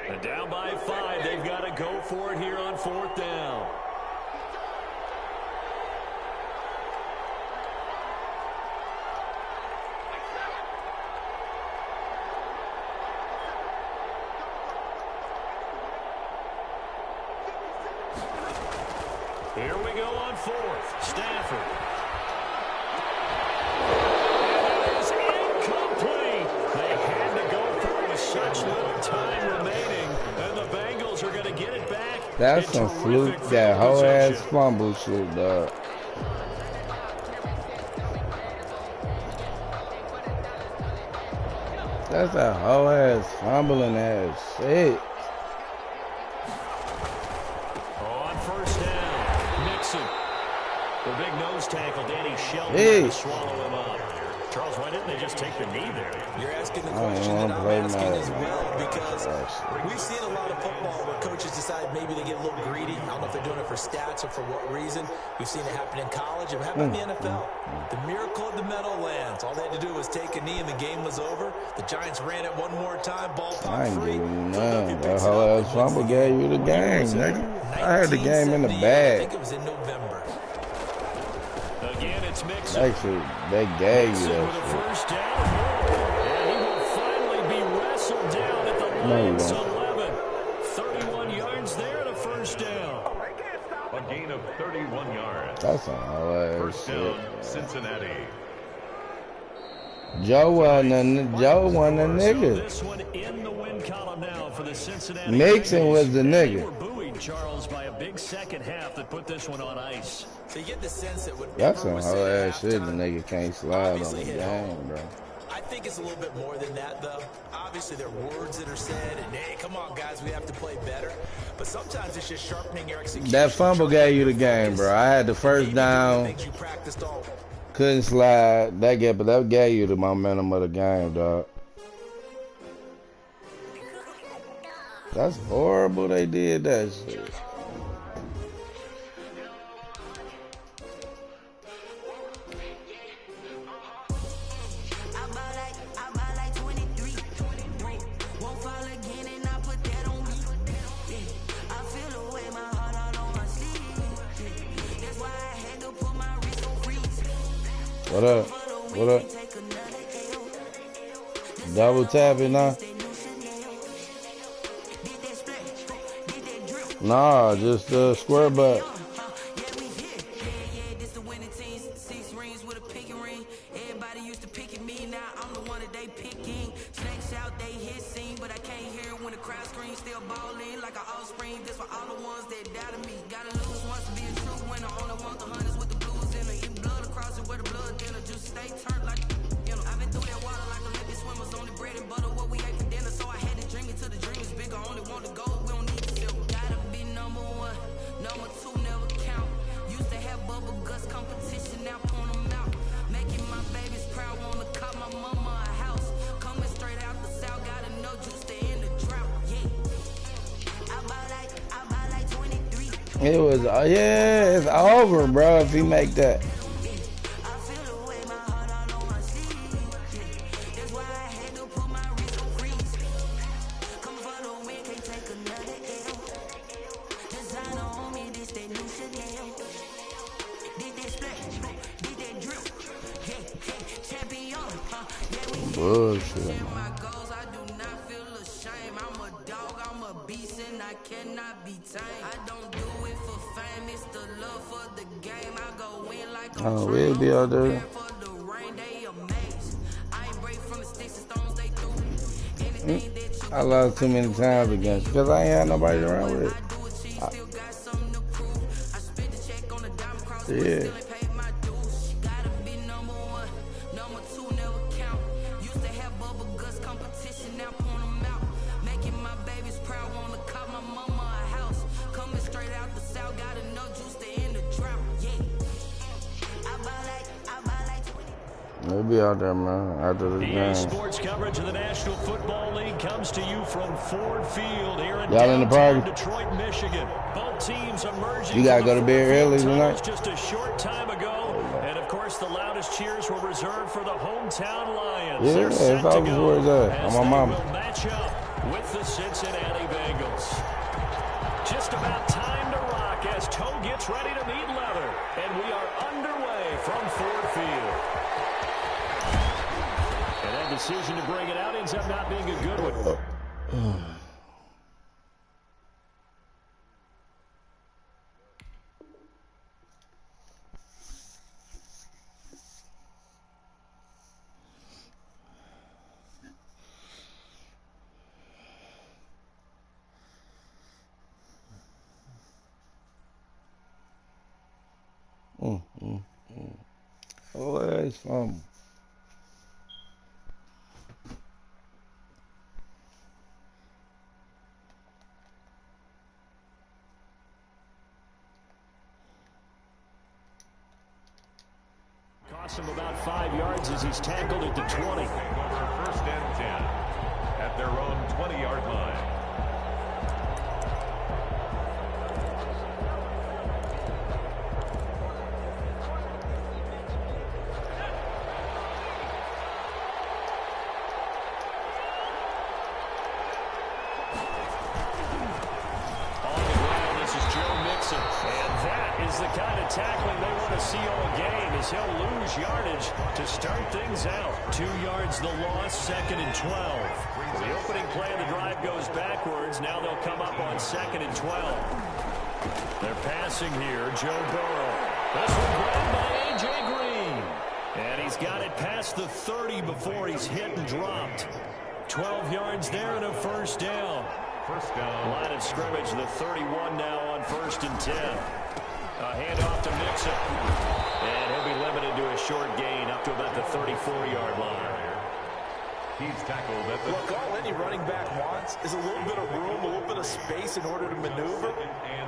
And down by 5, they've got to go for it here on 4th down. Here we go on 4th. Stafford. It is incomplete. They had to go for it with such little time remaining, and the Bengals are going to get it back. That's some fluke, that whole ass fumble shit, dog. That's a whole ass fumbling ass shit. The big nose tackle, Danny Shelton, to swallow him up. Charles, why didn't they just take the knee there? You're asking the question that I'm asking as well, because we've seen a lot of football where coaches decide maybe they get a little greedy. I don't know if they're doing it for stats or for what reason. We've seen it happen in college. It happened in the NFL. The miracle of the Meadowlands. All they had to do was take a knee and the game was over. The Giants ran it one more time. Ball popped free. That whole ass fumble gave you the game, nigga. I had the game in the bag. I think it was in November. Again, it's Mixon. Actually, they gave you that with a 1st down. And he will finally be wrestled down at the Lions 11. 31 yards there and a 1st down. A gain of 31 yards. That's a whole ass 1st shit. down, Cincinnati. Joe wasn't a nigga. This one in the win column now for the Cincinnati Mixon Bengals. was the nigga. They were buoyed, Charles, by a big second half that put this one on ice. So you get the sense that That's some whole ass shit. The nigga can't slide on the game, bro. I think it's a little bit more than that, though. Obviously, there are words that are said, and hey, come on, guys, we have to play better. But sometimes it's just sharpening your execution. That fumble gave you the game, bro. I had the 1st down. Couldn't slide. That gave you the momentum of the game, dog. That's horrible they did that shit. What up? What up? Double tapping now? Nah, just square butt. they picking. Snakes out, they hissing, but I can't hear when the crowd screams. Still balling like an offspring. This for all the ones that doubted me. Gotta lose once to be a true winner. Only want the hunters with the blues in it. Eat blood across it where the blood dinner. Just stay turned like, you know. I've been through that water like Olympic swimmers. Only bread and butter, what we ate for dinner. So I had to dream it till the dream is bigger. Only want to go, we don't need to feel. Gotta be number one, number two never count. Used to have bubble guts competition, now point them out. Making my babies proud, wanna call my mama a house. Coming straight out the south, gotta know juice to end the drought. Yeah, I buy like 23. It was, yeah, it's over, bro, if he make that. Bullshit, man. I do not feel ashamed. I'm a dog, I'm a beast, and I cannot be tamed. I don't do it for fame, it's the love for the game. I go in like a We'll be out there. for the rain, they amazed. I ain't break from the sticks and stones they threw. Anything that you I lost too many times against because I ain't had nobody around with it. do it, she still got something to prove. I spent the check on the diamond cross, but Yeah. still ain't paid my dues. She gotta be number one, number two never count. Used to have bubble guts competition, now point them out. Making my babies proud, wanna call my mama a house. Coming straight out the south, gotta know juice to end the drought. Yeah, I buy like 20. We'll be out there, man, after the EA game. Sports coverage of the National Football League comes to you from Ford Field here in Y'all in the downtown party? Detroit, Michigan. Both teams emerging. You gotta from go the to bed Ford Field early tunnels tonight? just a short time ago, and of course the loudest cheers were reserved for the hometown Lions. Yeah, They're it's set to always go where it's at. as On my they mama. will match up with the Cincinnati Bengals. Just about time to rock as toe gets ready to meet leather, and we are underway from Ford Field. And that decision to bring it out ends up not being a good one. Oh, that's fun. Cost him about 5 yards as he's tackled at the 20. Go for first and 10 at their own 20-yard line. The kind of tackling they want to see all game as he'll lose yardage to start things out. 2 yards the loss, 2nd and 12. The opening play of the drive goes backwards. Now they'll come up on 2nd and 12. They're passing here. Joe Burrow. This one grabbed by A.J. Green. And he's got it past the 30 before he's hit and dropped. 12 yards there and a first down. First down. Line of scrimmage, the 31 now on 1st and 10. A handoff to Mixon. And he'll be limited to a short gain up to about the 34-yard line. He's tackled at the... Look, all any running back wants is a little bit of room, a little bit of space in order to maneuver.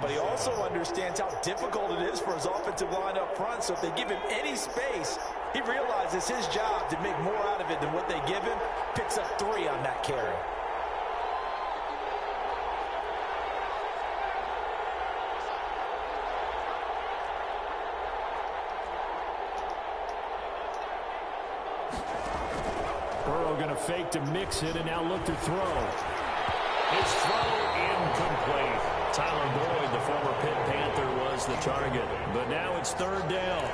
But he also understands how difficult it is for his offensive line up front. So if they give him any space, he realizes his job to make more out of it than what they give him. Picks up 3 on that carry. Burrow going to fake to Mixon and now look to throw. His throw incomplete. Tyler Boyd, the former Pitt Panther, was the target. But now it's 3rd down.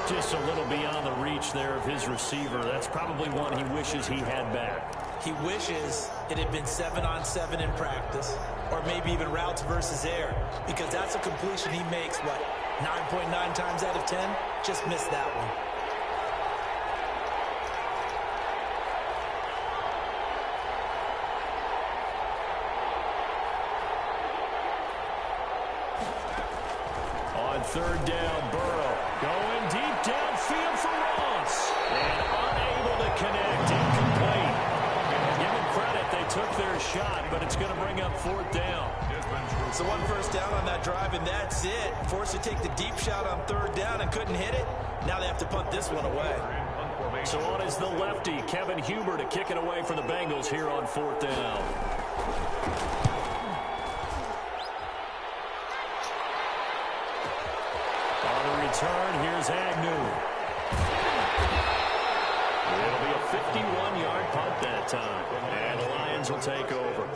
Just a little beyond the reach there of his receiver. That's probably one he wishes he had back. He wishes it had been 7-on-7 in practice, or maybe even routes versus air, because that's a completion he makes, what, 9.9 times out of 10? Just missed that one. third down. Burrow going deep downfield for Ross. And unable to connect. Incomplete. Give them credit. They took their shot, but it's going to bring up fourth down. So one first down on that drive, and that's it. Forced to take the deep shot on third down and couldn't hit it. Now they have to punt this one away. So on is the lefty, Kevin Huber, to kick it away for the Bengals here on fourth down. On the return, here's Agnew. It'll be a 51-yard punt that time. And the Lions will take over.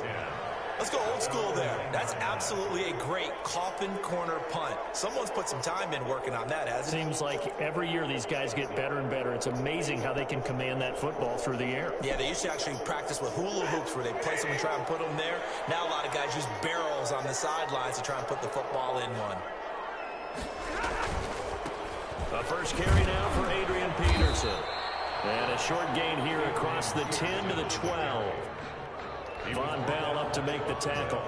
Let's go old school there. That's absolutely a great coffin corner punt. Someone's put some time in working on that, hasn't it? Seems like every year these guys get better and better. It's amazing how they can command that football through the air. Yeah, they used to actually practice with hula hoops where they place them and try and put them there. Now a lot of guys use barrels on the sidelines to try and put the football in one. A first carry now for Adrian Peterson. And a short gain here across the 10 to the 12. Von Bell up to make the tackle.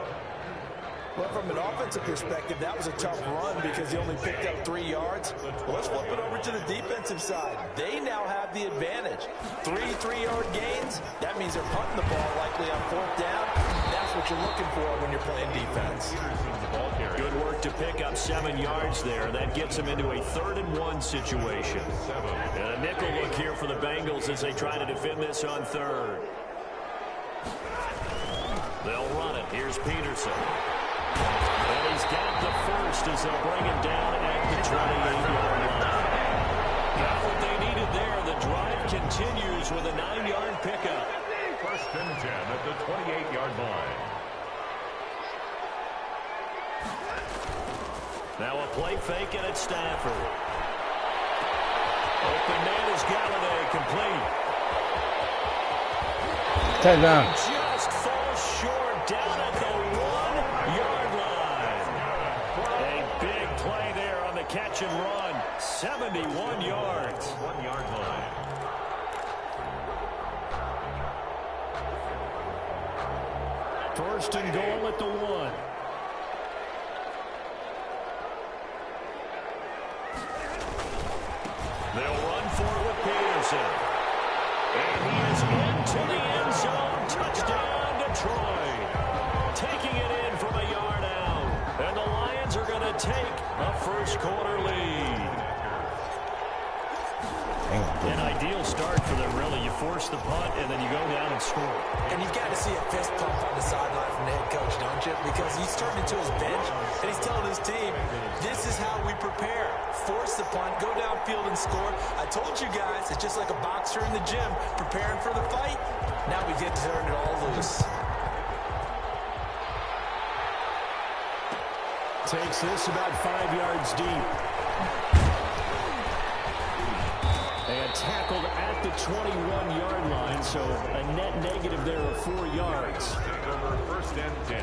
Well, from an offensive perspective, that was a tough run because he only picked up 3 yards. Well, let's flip it over to the defensive side. They now have the advantage. 3 3-yard gains. That means they're punting the ball likely on fourth down. That's what you're looking for when you're playing defense. Good work to pick up 7 yards there. That gets them into a 3rd and 1 situation. And a nickel look here for the Bengals as they try to defend this on third. They'll run it. Here's Peterson. And he's got the first as they'll bring him down at the 28-yard line. Got what they needed there. The drive continues with a 9-yard pickup. 1st and 10 at the 28-yard line. Now a play fake, and it's Stafford. Open man is Galladay, complete. Touchdown. Just falls short down at the 1-yard line. A big play there on the catch and run. 71 yards. 1-yard line. First and goal at the 1. They'll run for it with Peterson. And he is into the end zone. Touchdown, Detroit. Taking it in from a yard out. And the Lions are going to take a first quarter lead. An ideal start for them, really. You force the punt, and then you go down and score. And you've got to see a fist pump on the sideline from the head coach, don't you? Because he's turning to his bench, and he's telling his team, this is how we prepare. Force the punt, go downfield and score. I told you guys, it's just like a boxer in the gym, preparing for the fight. Now we get to turn it all loose. Takes this about 5 yards deep. And tackled at the 21-yard line, so a net negative there of 4 yards. Over 1st and 10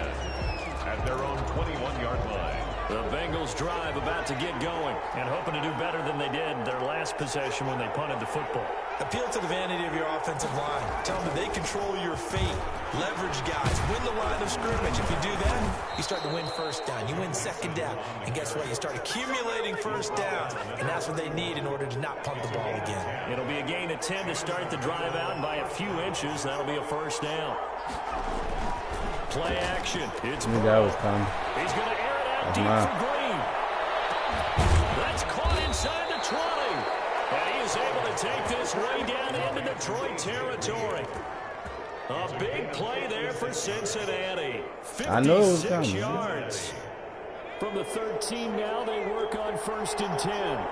at their own 21-yard line. The Bengals drive about to get going and hoping to do better than they did their last possession when they punted the football. Appeal to the vanity of your offensive line. Tell them that they control your fate. Leverage guys. Win the line of scrimmage. If you do that, you start to win first down. You win second down. And guess what? You start accumulating first down. And that's what they need in order to not punt the ball again. It'll be a gain of 10 to start the drive out, and by a few inches, that'll be a first down. Play action. It's Knew that was coming. He's going to air it out deep for Green. That's caught inside the 20. And he is able to take this way down into Detroit territory. A big play there for Cincinnati. 56 yards. From the 13 now, they work on 1st and 10.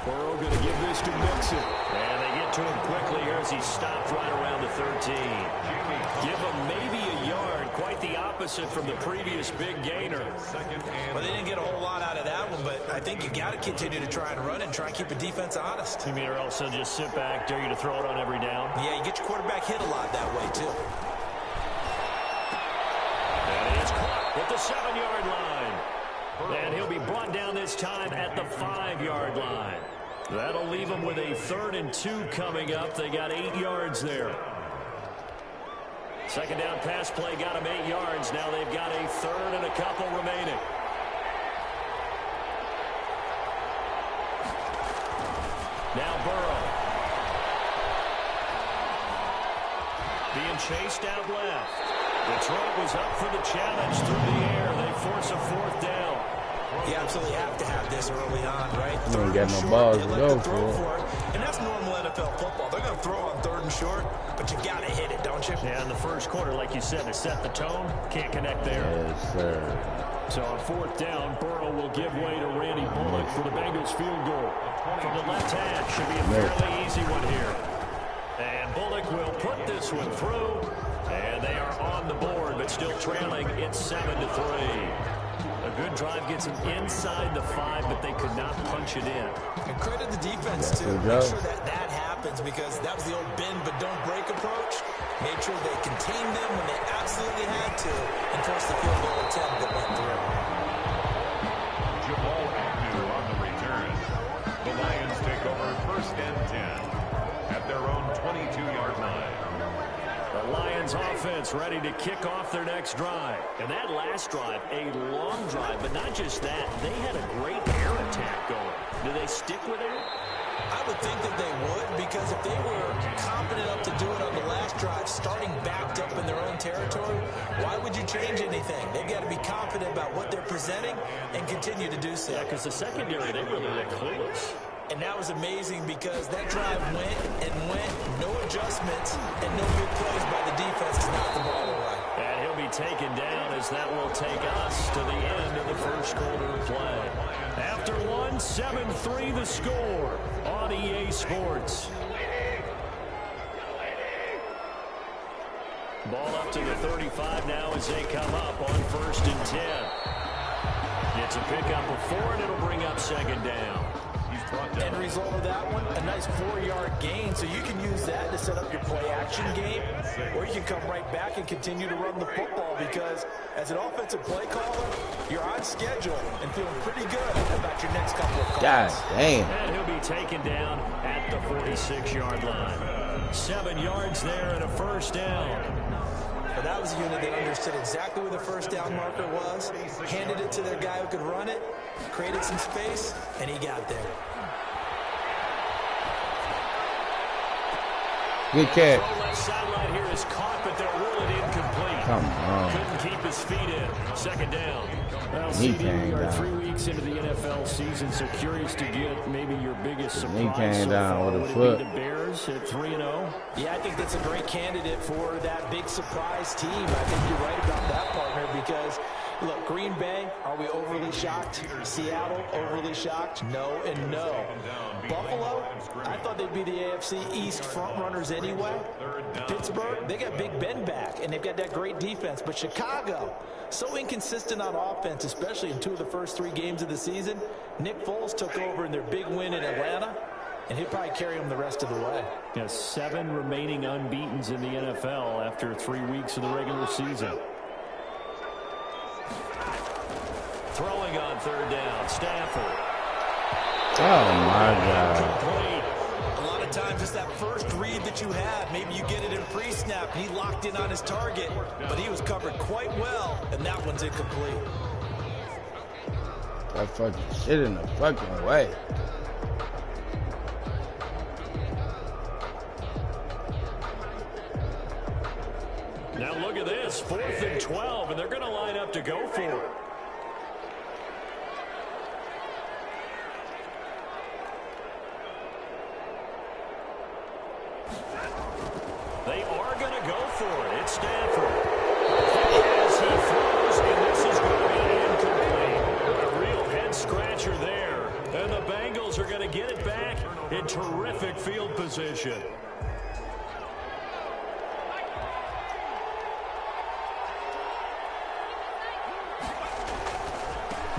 Burrow going to give this to Mixon. And they get to him quickly here as he stopped right around the 13. Give him maybe a yard. Quite the opposite from the previous big gainer. Well, they didn't get a whole lot out of that one, but I think you got to continue to try and run and try and keep the defense honest. You mean or also just sit back, dare you to throw it on every down? Yeah, you get your quarterback hit a lot that way, too. And he is caught at the 7-yard line. And he'll be brought down this time at the 5-yard line. That'll leave them with a 3rd and 2 coming up. They got 8 yards there. Second down pass play got them 8 yards. Now they've got a third and a couple remaining. Now Burrow. Being chased out left. Detroit was up for the challenge through the air. They force a fourth down. You absolutely have to have this early on, right? You don't get no balls to go for it. And that's normal NFL football. They're going to throw on 3rd and short, but you got to hit it, don't you? Yeah, in the first quarter, like you said, to set the tone, can't connect there. Yes, sir. So on 4th down, Burrow will give way to Randy Bullock for the Bengals field goal. From the left hash, should be a fairly easy one here. And Bullock will put this one through. And they are on the board, but still trailing. It's 7-3. A good drive gets them inside the 5, but they could not punch it in. And credit the defense, too. Make sure that happens, because that was the old bend but don't break approach. Made sure they contained them when they absolutely had to and forced the field goal attempt that went through. Jamal Agnew on the return. The Lions take over 1st and 10 at their own 22-yard line. The Lions offense ready to kick off their next drive. And that last drive, a long drive, but not just that. They had a great air attack going. Do they stick with it? I would think that they would, because if they were confident enough to do it on the last drive, starting backed up in their own territory, why would you change anything? They've got to be confident about what they're presenting and continue to do so. Yeah, because the secondary, they really look clueless. And that was amazing, because that drive went and went, no adjustments, and no big plays by the defense to knock the ball away. And he'll be taken down, as that will take us to the end of the first quarter of play. After 7-3 the score on EA Sports. Ball up to the 35 now as they come up on 1st and 10. It's a pickup of 4, and it'll bring up 2nd down. End result of that one, a nice 4-yard gain, so you can use that to set up your play-action game, or you can come right back and continue to run the football, because as an offensive play caller, you're on schedule and feeling pretty good about your next couple of calls. God damn. And he'll be taken down at the 46-yard line. 7 yards there and a 1st down. But that was a unit that understood exactly where the 1st down marker was, handed it to their guy who could run it, created some space, and he got there. Good catch. Left sideline here is caught, but they'll rule it incomplete. Come on. Couldn't keep his feet in. 2nd down. Well, CD, we are 3 weeks into the NFL season, so curious to get maybe your biggest surprise. He came so down far. with a Would foot. it be the Bears at 3-0? Yeah, I think that's a great candidate for that big surprise team. I think you're right about that, partner, because, look, Green Bay, are we overly shocked? Seattle, overly shocked? No and no. Buffalo, I thought they'd be the AFC East front runners anyway. Pittsburgh, they got Big Ben back, and they've got that great defense. But Chicago, so inconsistent on offense, especially in 2 of the first 3 games of the season. Nick Foles took over in their big win in Atlanta, and he'll probably carry them the rest of the way. Yeah, 7 remaining unbeatens in the NFL after 3 weeks of the regular season. Throwing on 3rd down, Stafford. Oh, my God. Complete. A lot of times it's that first read that you have. Maybe you get it in pre-snap, and he locked in on his target, but he was covered quite well, and that one's incomplete. That fucking shit in the fucking way. Now look at this, 4th and 12, and they're going to line up to go for it. They are going to go for it. It's Stafford. As he throws, and this is going to be incomplete. A real head-scratcher there. And the Bengals are going to get it back in terrific field position.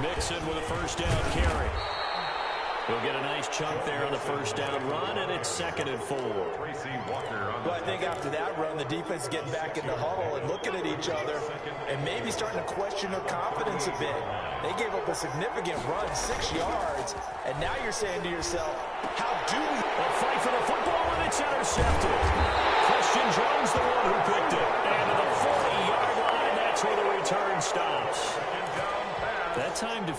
Mixon with a 1st down carry. We'll get a nice chunk there on the 1st down run, and it's 2nd and 4. Well, I think after that run, the defense is getting back in the huddle and looking at each other and maybe starting to question their confidence a bit. They gave up a significant run, 6 yards, and now you're saying to yourself, how do we? A fight for the football, and it's intercepted. Christian Jones, the one who picked it. And to the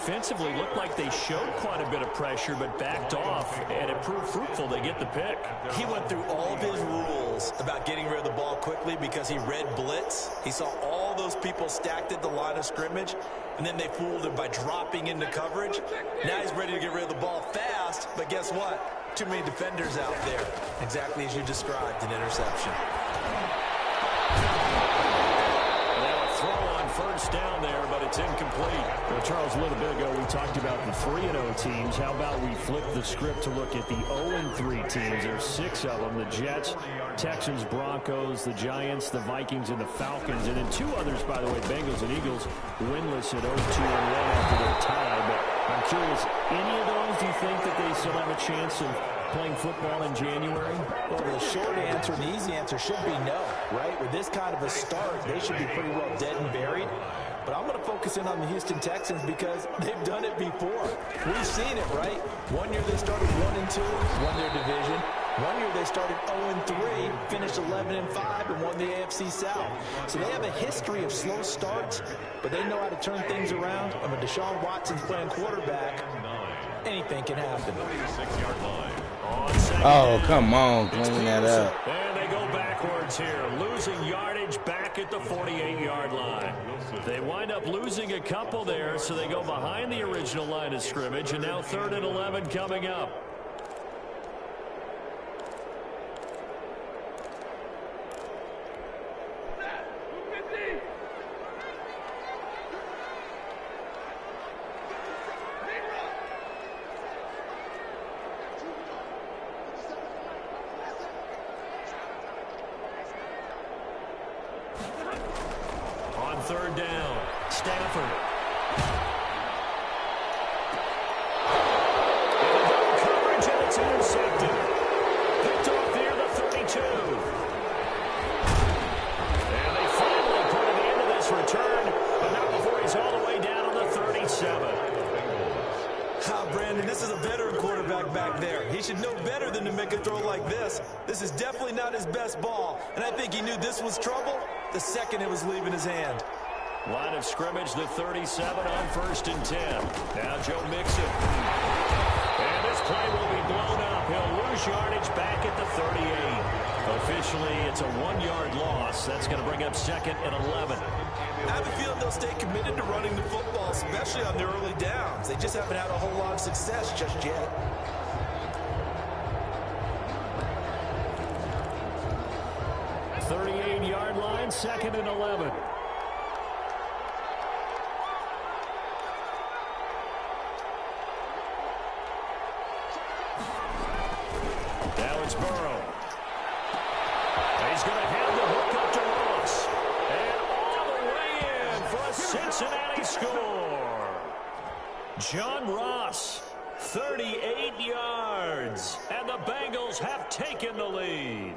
defensively looked like they showed quite a bit of pressure but backed off, and it proved fruitful. They get the pick. He went through all of his rules about getting rid of the ball quickly because he read blitz. He saw all those people stacked at the line of scrimmage, and then they fooled him by dropping into coverage. Now he's ready to get rid of the ball fast, but guess what? Too many defenders out there. Exactly as you described, an interception. First down there, but it's incomplete. Well, Charles, a little bit ago we talked about the 3-0 teams. How about we flip the script to look at the 0-3 teams? There's 6 of them: the Jets, Texans, Broncos, the Giants, the Vikings, and the Falcons. And then 2 others, by the way, Bengals and Eagles, winless at 0-2 and 1 after their tie. But I'm curious, any of those, do you think that they still have a chance of playing football in January? Well, the short answer and the easy answer should be no, right? With this kind of a start, they should be pretty well dead and buried. But I'm going to focus in on the Houston Texans because they've done it before. We've seen it, right? One year they started 1-2, won their division. One year they started 0-3, finished 11-5, and won the AFC South. So they have a history of slow starts, but they know how to turn things around. And when Deshaun Watson's playing quarterback, anything can happen. 36-yard line. Oh, come on, clean that up. And they go backwards here, losing yardage back at the 48-yard line. They wind up losing a couple there, so they go behind the original line of scrimmage, and now 3rd and 11 coming up. Third down, Stafford. Coverage, and it's intercepted. Picked off near the 32. And they finally put an end to this return, but not before he's all the way down on the 37. Brandon, this is a veteran quarterback back there. He should know better than to make a throw like this. This is definitely not his best ball, and I think he knew this was trouble the second it was leaving his hand. Line of scrimmage, the 37 on 1st and 10. Now Joe Mixon. And this play will be blown up. He'll lose yardage back at the 38. Officially, it's a 1-yard loss. That's going to bring up 2nd and 11. I have a feeling they'll stay committed to running the football, especially on their early downs. They just haven't had a whole lot of success just yet. The 38-yard line, 2nd and 11. Now it's Burrow. He's going to have the hook up to Ross. And all the way in for a Cincinnati score. John Ross, 38 yards. And the Bengals have taken the lead.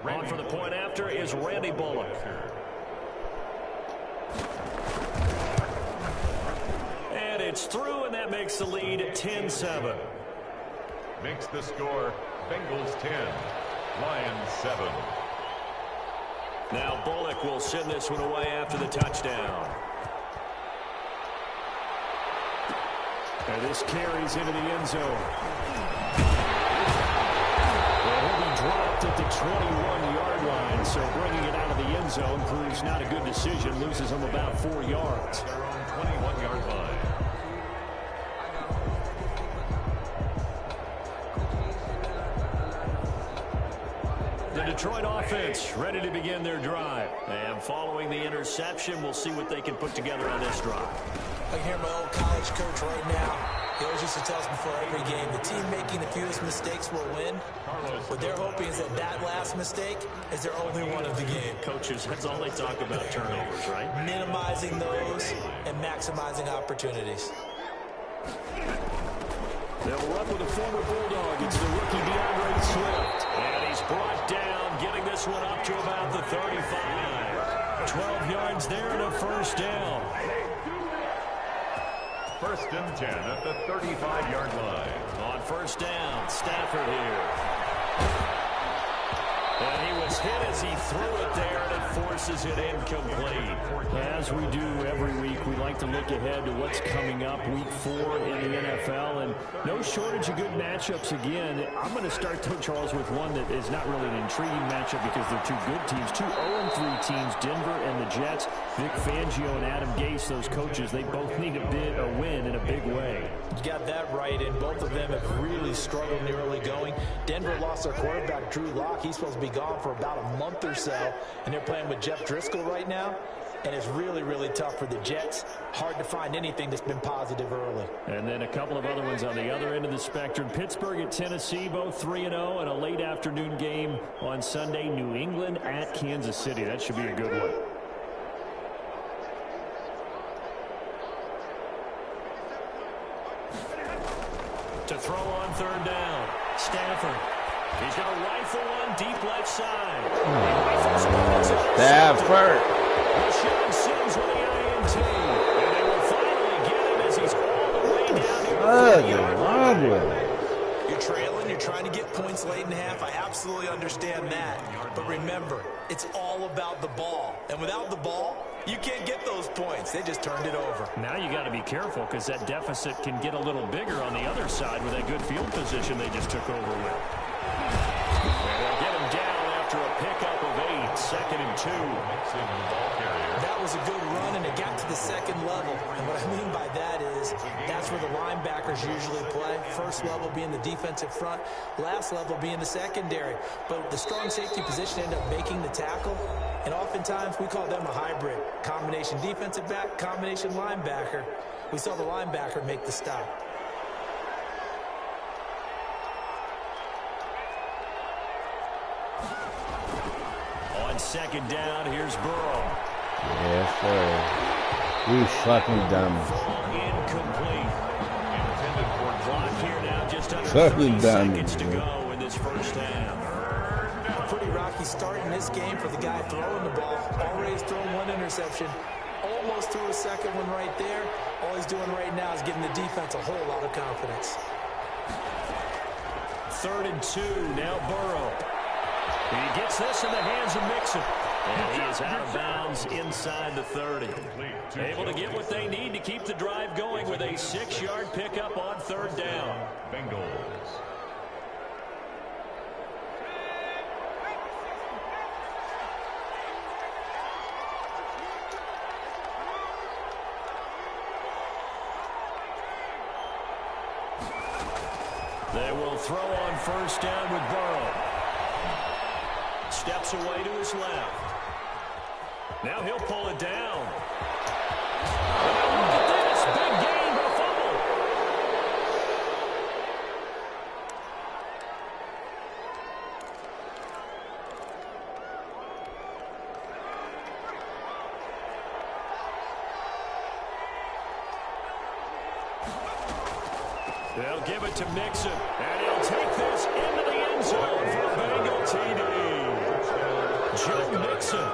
On for the point after is Randy Bullock. And it's through, and that makes the lead 10-7. Makes the score Bengals 10, Lions 7. Now Bullock will send this one away after the touchdown. And this carries into the end zone. Well, he'll be dropped at the 21-yard line, so bringing it out of the end zone proves not a good decision. Loses him about 4 yards. Their own 21-yard line. The Detroit offense ready to begin their drive. And following the interception, we'll see what they can put together on this drive. I hear my old college coach right now. He always used to tell us before every game, the team making the fewest mistakes will win. What they're hoping is that that last mistake is their only one of the game. Coaches, that's all they talk about, turnovers, right? Minimizing those and maximizing opportunities. They'll run with a former Bulldog. It's the rookie DeAndre Swift. And he's brought down, getting this one up to about the 35. 12 yards there and a first down. 1st and 10 at the 35-yard line. On first down, Stafford here. And he was hit as he threw it there, and it forces it incomplete. As we do every week, we like to look ahead to what's coming up week 4 in the NFL, and no shortage of good matchups again. I'm going to start, though, Charles, with one that is not really an intriguing matchup because they're two good teams, two 0-3 teams, Denver and the Jets. Vic Fangio and Adam Gase, those coaches, they both need a win in a big way. You got that right, and both of them have really struggled in the early going. Denver lost their quarterback, Drew Lock. He's supposed to be gone for about a month or so, and they're playing with Jeff Driscoll right now. And it's really, really tough for the Jets. Hard to find anything that's been positive early. And then a couple of other ones on the other end of the spectrum. Pittsburgh at Tennessee, both 3-0, and a late afternoon game on Sunday. New England at Kansas City. That should be a good one. To throw on third down, Stafford. He's going to rifle one deep left side. Stafford. Rashawn Sims with the INT. And they will finally get him as he's all the way down here. You're trailing. You're trying to get points late in the half. I absolutely understand that. But remember, it's all about the ball. And without the ball, you can't get those points. They just turned it over. Now you got to be careful because that deficit can get a little bigger on the other side with that good field position they just took over with. And they'll get him down after a pickup of 8, 2nd and 2. That was a good run, and it got to the second level. And what I mean by that is that's where the linebackers usually play. First level being the defensive front, last level being the secondary. But the strong safety position ended up making the tackle. And oftentimes we call them a hybrid. Combination defensive back, combination linebacker. We saw the linebacker make the stop. On second down, here's Burrow. Yes, sir. You fucking dumb. Incomplete. Intended for clock here now, just under Fucking 30 dumb. seconds to go in this first half. A pretty rocky start in this game for the guy throwing the ball. Already has thrown one interception. Almost threw a second one right there. All he's doing right now is giving the defense a whole lot of confidence. 3rd and 2, now Burrow. He gets this in the hands of Mixon. And he is out of bounds inside the 30. Able to get what they need to keep the drive going with a 6-yard pickup on 3rd down. Bengals. They will throw on 1st down with Burrow. Steps away to his left. Now he'll pull it down. And look at this. Big gain, but a fumble. They'll give it to Mixon, and he'll take this into the end zone for a Bengal TD. Joe Mixon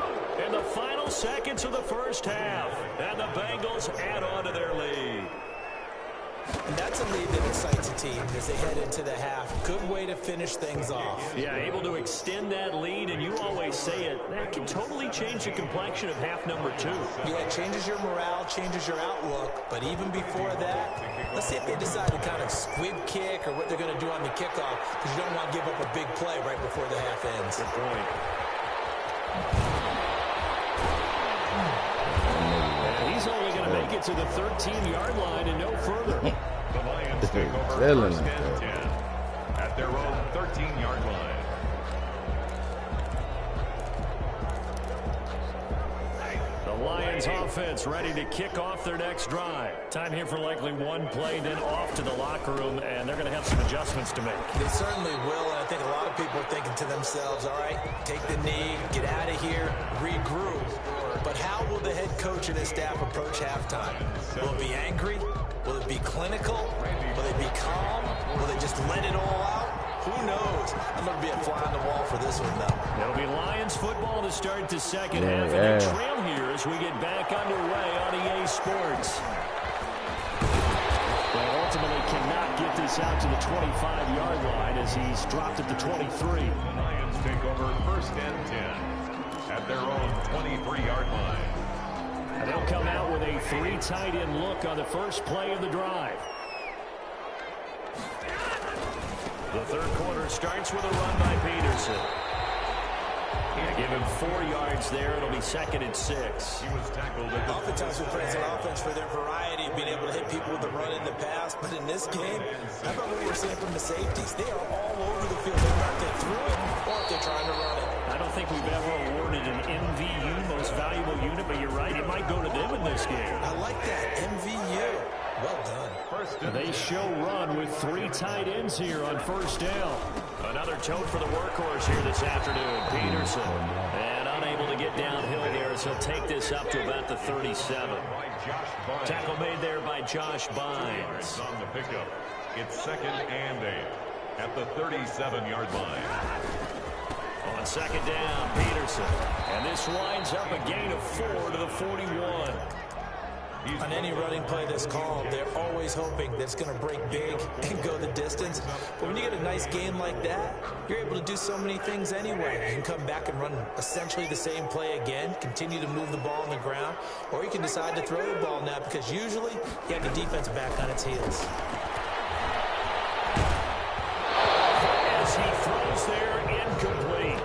in the final seconds of the first half, and the Bengals add on to their lead. And that's a lead that excites a team as they head into the half. Good way to finish things off. Yeah, able to extend that lead, and you always say it, that can totally change the complexion of half number 2. Yeah, it changes your morale, changes your outlook. But even before that, let's see if they decide to kind of squib kick or what they're going to do on the kickoff, because you don't want to give up a big play right before the half ends. Good point. And he's only going to make it to the 13-yard line and no further. The Lions take over first and 10 at their own 13-yard line. The Lions offense ready to kick off their next drive. Time here for likely one play, then off to the locker room, and they're going to have some adjustments to make. They certainly will, and I think a lot of people are thinking to themselves, all right, take the knee, get out of here, regroup. But how will the head coach and his staff approach halftime? Will it be angry? Will it be clinical? Will they be calm? Will they just let it all out? Who knows? I'm going to be a fly on the wall for this one, though. It'll be Lions football to start the second half, and they trail here as we get back underway on EA Sports. They ultimately cannot get this out to the 25-yard line as he's dropped at the 23. Steelers take over 1st and 10 at their own 23-yard line. And they'll come out with a 3 tight end look on the first play of the drive. The third quarter starts with a run by Peterson. Give him 4 yards there. It'll be 2nd and 6. He was tackled at the Oftentimes we praise an offense for their variety of being able to hit people with the run in the pass. But in this game, how about what we're seeing from the safeties? They are all over the field. They're not they threw it or if they're trying to run it. I don't think we've ever awarded an MVU, most valuable unit, but you're right, it might go to them in this game. I like that. MVU. Well done. They show run with 3 tight ends here on first down. Another tote for the workhorse here this afternoon, Peterson. And unable to get downhill there as he'll take this up to about the 37. Tackle made there by Josh Bynes. On the pickup. It's 2nd and 8 at the 37-yard line. On 2nd down, Peterson. And this winds up a gain of 4 to the 41. On any running play that's called, they're always hoping that it's going to break big and go the distance. But when you get a nice game like that, you're able to do so many things anyway. You can come back and run essentially the same play again, continue to move the ball on the ground, or you can decide to throw the ball now because usually you have the defense back on its heels. As he throws there, incomplete.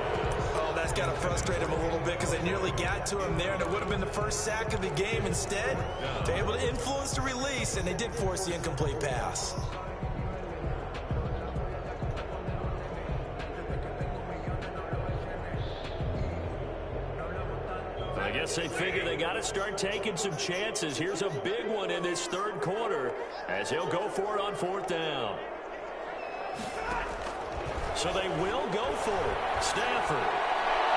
That's got to frustrate him a little bit because they nearly got to him there, and it would have been the first sack of the game. Instead, they're able to influence the release, and they did force the incomplete pass. I guess they figure they got to start taking some chances. Here's a big one in this third quarter as he'll go for it on 4th down. So they will go for it. Stafford.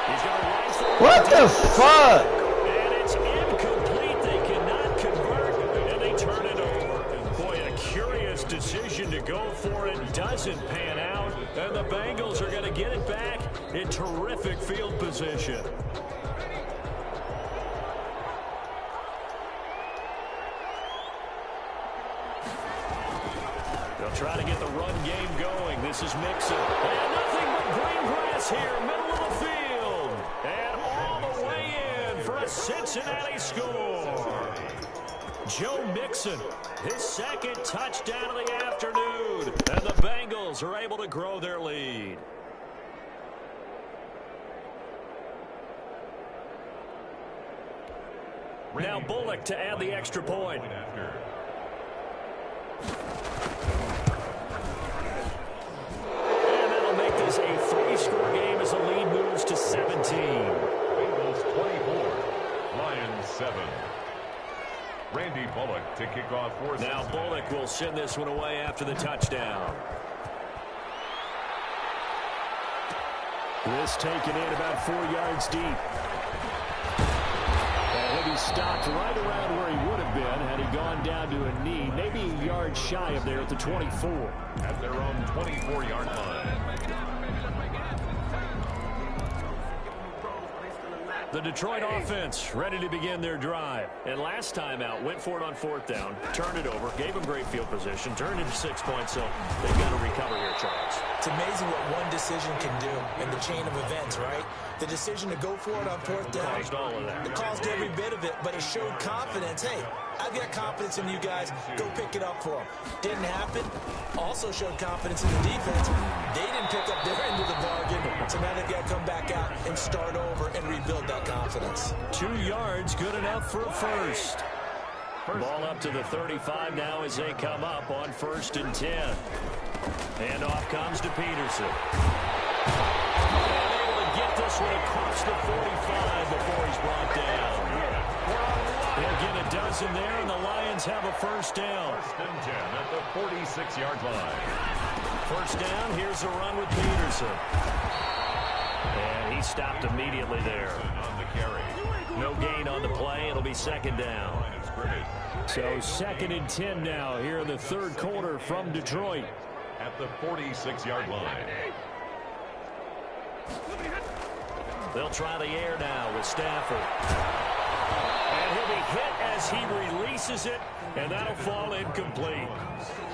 He's going to run for it. What the fuck? And it's incomplete. They cannot convert, and they turn it over. Boy, a curious decision to go for it. Doesn't pan out, and the Bengals are going to get it back in terrific field position. They'll try to get the run game going. This is Mixon. And nothing but green grass here, middle of the field. And all the way in for a Cincinnati score. Joe Mixon, his 2nd touchdown of the afternoon. And the Bengals are able to grow their lead. Now Bullock to add the extra point. And that'll make this a 3-score game as the lead moves to 17. Bengals 24, Lions 7. Randy Bullock to kick off for Now Bullock will send this one away after the touchdown. This taken in about 4 yards deep. And he'll be stopped right around where he would have been had he gone down to a knee, maybe a yard shy of there at the 24. At their own 24-yard line. The Detroit offense ready to begin their drive. And last time out, went for it on 4th down, turned it over, gave them great field position, turned into 6 points, so they've got to recover here, Charles. It's amazing what one decision can do in the chain of events, right? The decision to go for it on 4th down. Caused all of that. It caused every bit of it, but it showed confidence. Hey, I've got confidence in you guys. Go pick it up for them. Didn't happen. Also showed confidence in the defense. They didn't pick up their end of the bargain, so now they've got to come back out and start over and rebuild that confidence. 2 yards, good enough for a first. Ball up to the 35 now as they come up on 1st and 10. And off comes to Peterson. And able to get this one across the 45 before he's brought down. They'll get a dozen there, and the Lions have a first down. 1st and 10 at the 46-yard line. First down, here's a run with Peterson. And he stopped immediately there. On the carry. No gain on the play. It'll be 2nd down. Line of scrimmage. So 2nd and 10 now here in the third quarter from Detroit. At the 46-yard line. They'll try the air now with Stafford. And he'll be hit as he releases it, and that'll fall incomplete.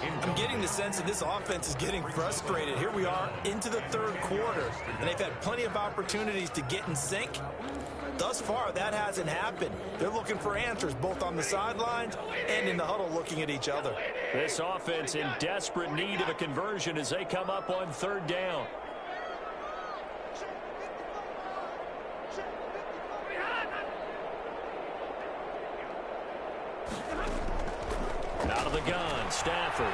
I'm getting getting the sense that this offense is getting frustrated. Here we are into the third quarter, and they've had plenty of opportunities to get in sync. Thus far, that hasn't happened. They're looking for answers both on the sidelines and in the huddle looking at each other. This offense in desperate need of a conversion as they come up on third down. Out of the gun, Stafford.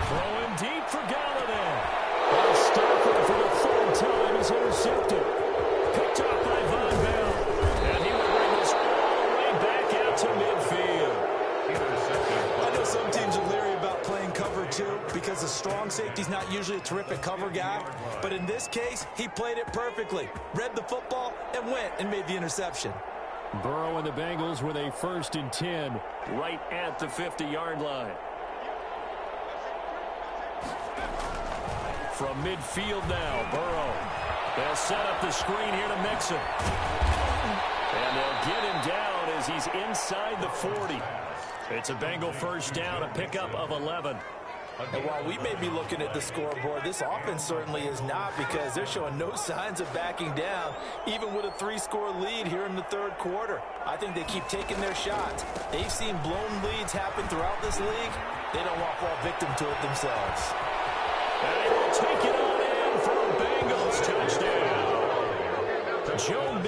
Throwing deep for Galladay. And Stafford for the third time is intercepted. Picked up by Von Bell. And he will bring this all the way back out to midfield. I know some teams are leery about playing cover two because the strong safety's not usually a terrific cover guy. But in this case, he played it perfectly. Read the football and went and made the interception. Burrow and the Bengals with a 1st and 10 right at the 50-yard line. From midfield now, Burrow. They'll set up the screen here to Mixon. And they'll get him down as he's inside the 40. It's a Bengal first down, a pickup of 11. And while we may be looking at the scoreboard, this offense certainly is not, because they're showing no signs of backing down, even with a 3-score lead here in the third quarter. I think they keep taking their shots. They've seen blown leads happen throughout this league. They don't want to fall victim to it themselves. And they will take it on in for a Bengals touchdown. Joe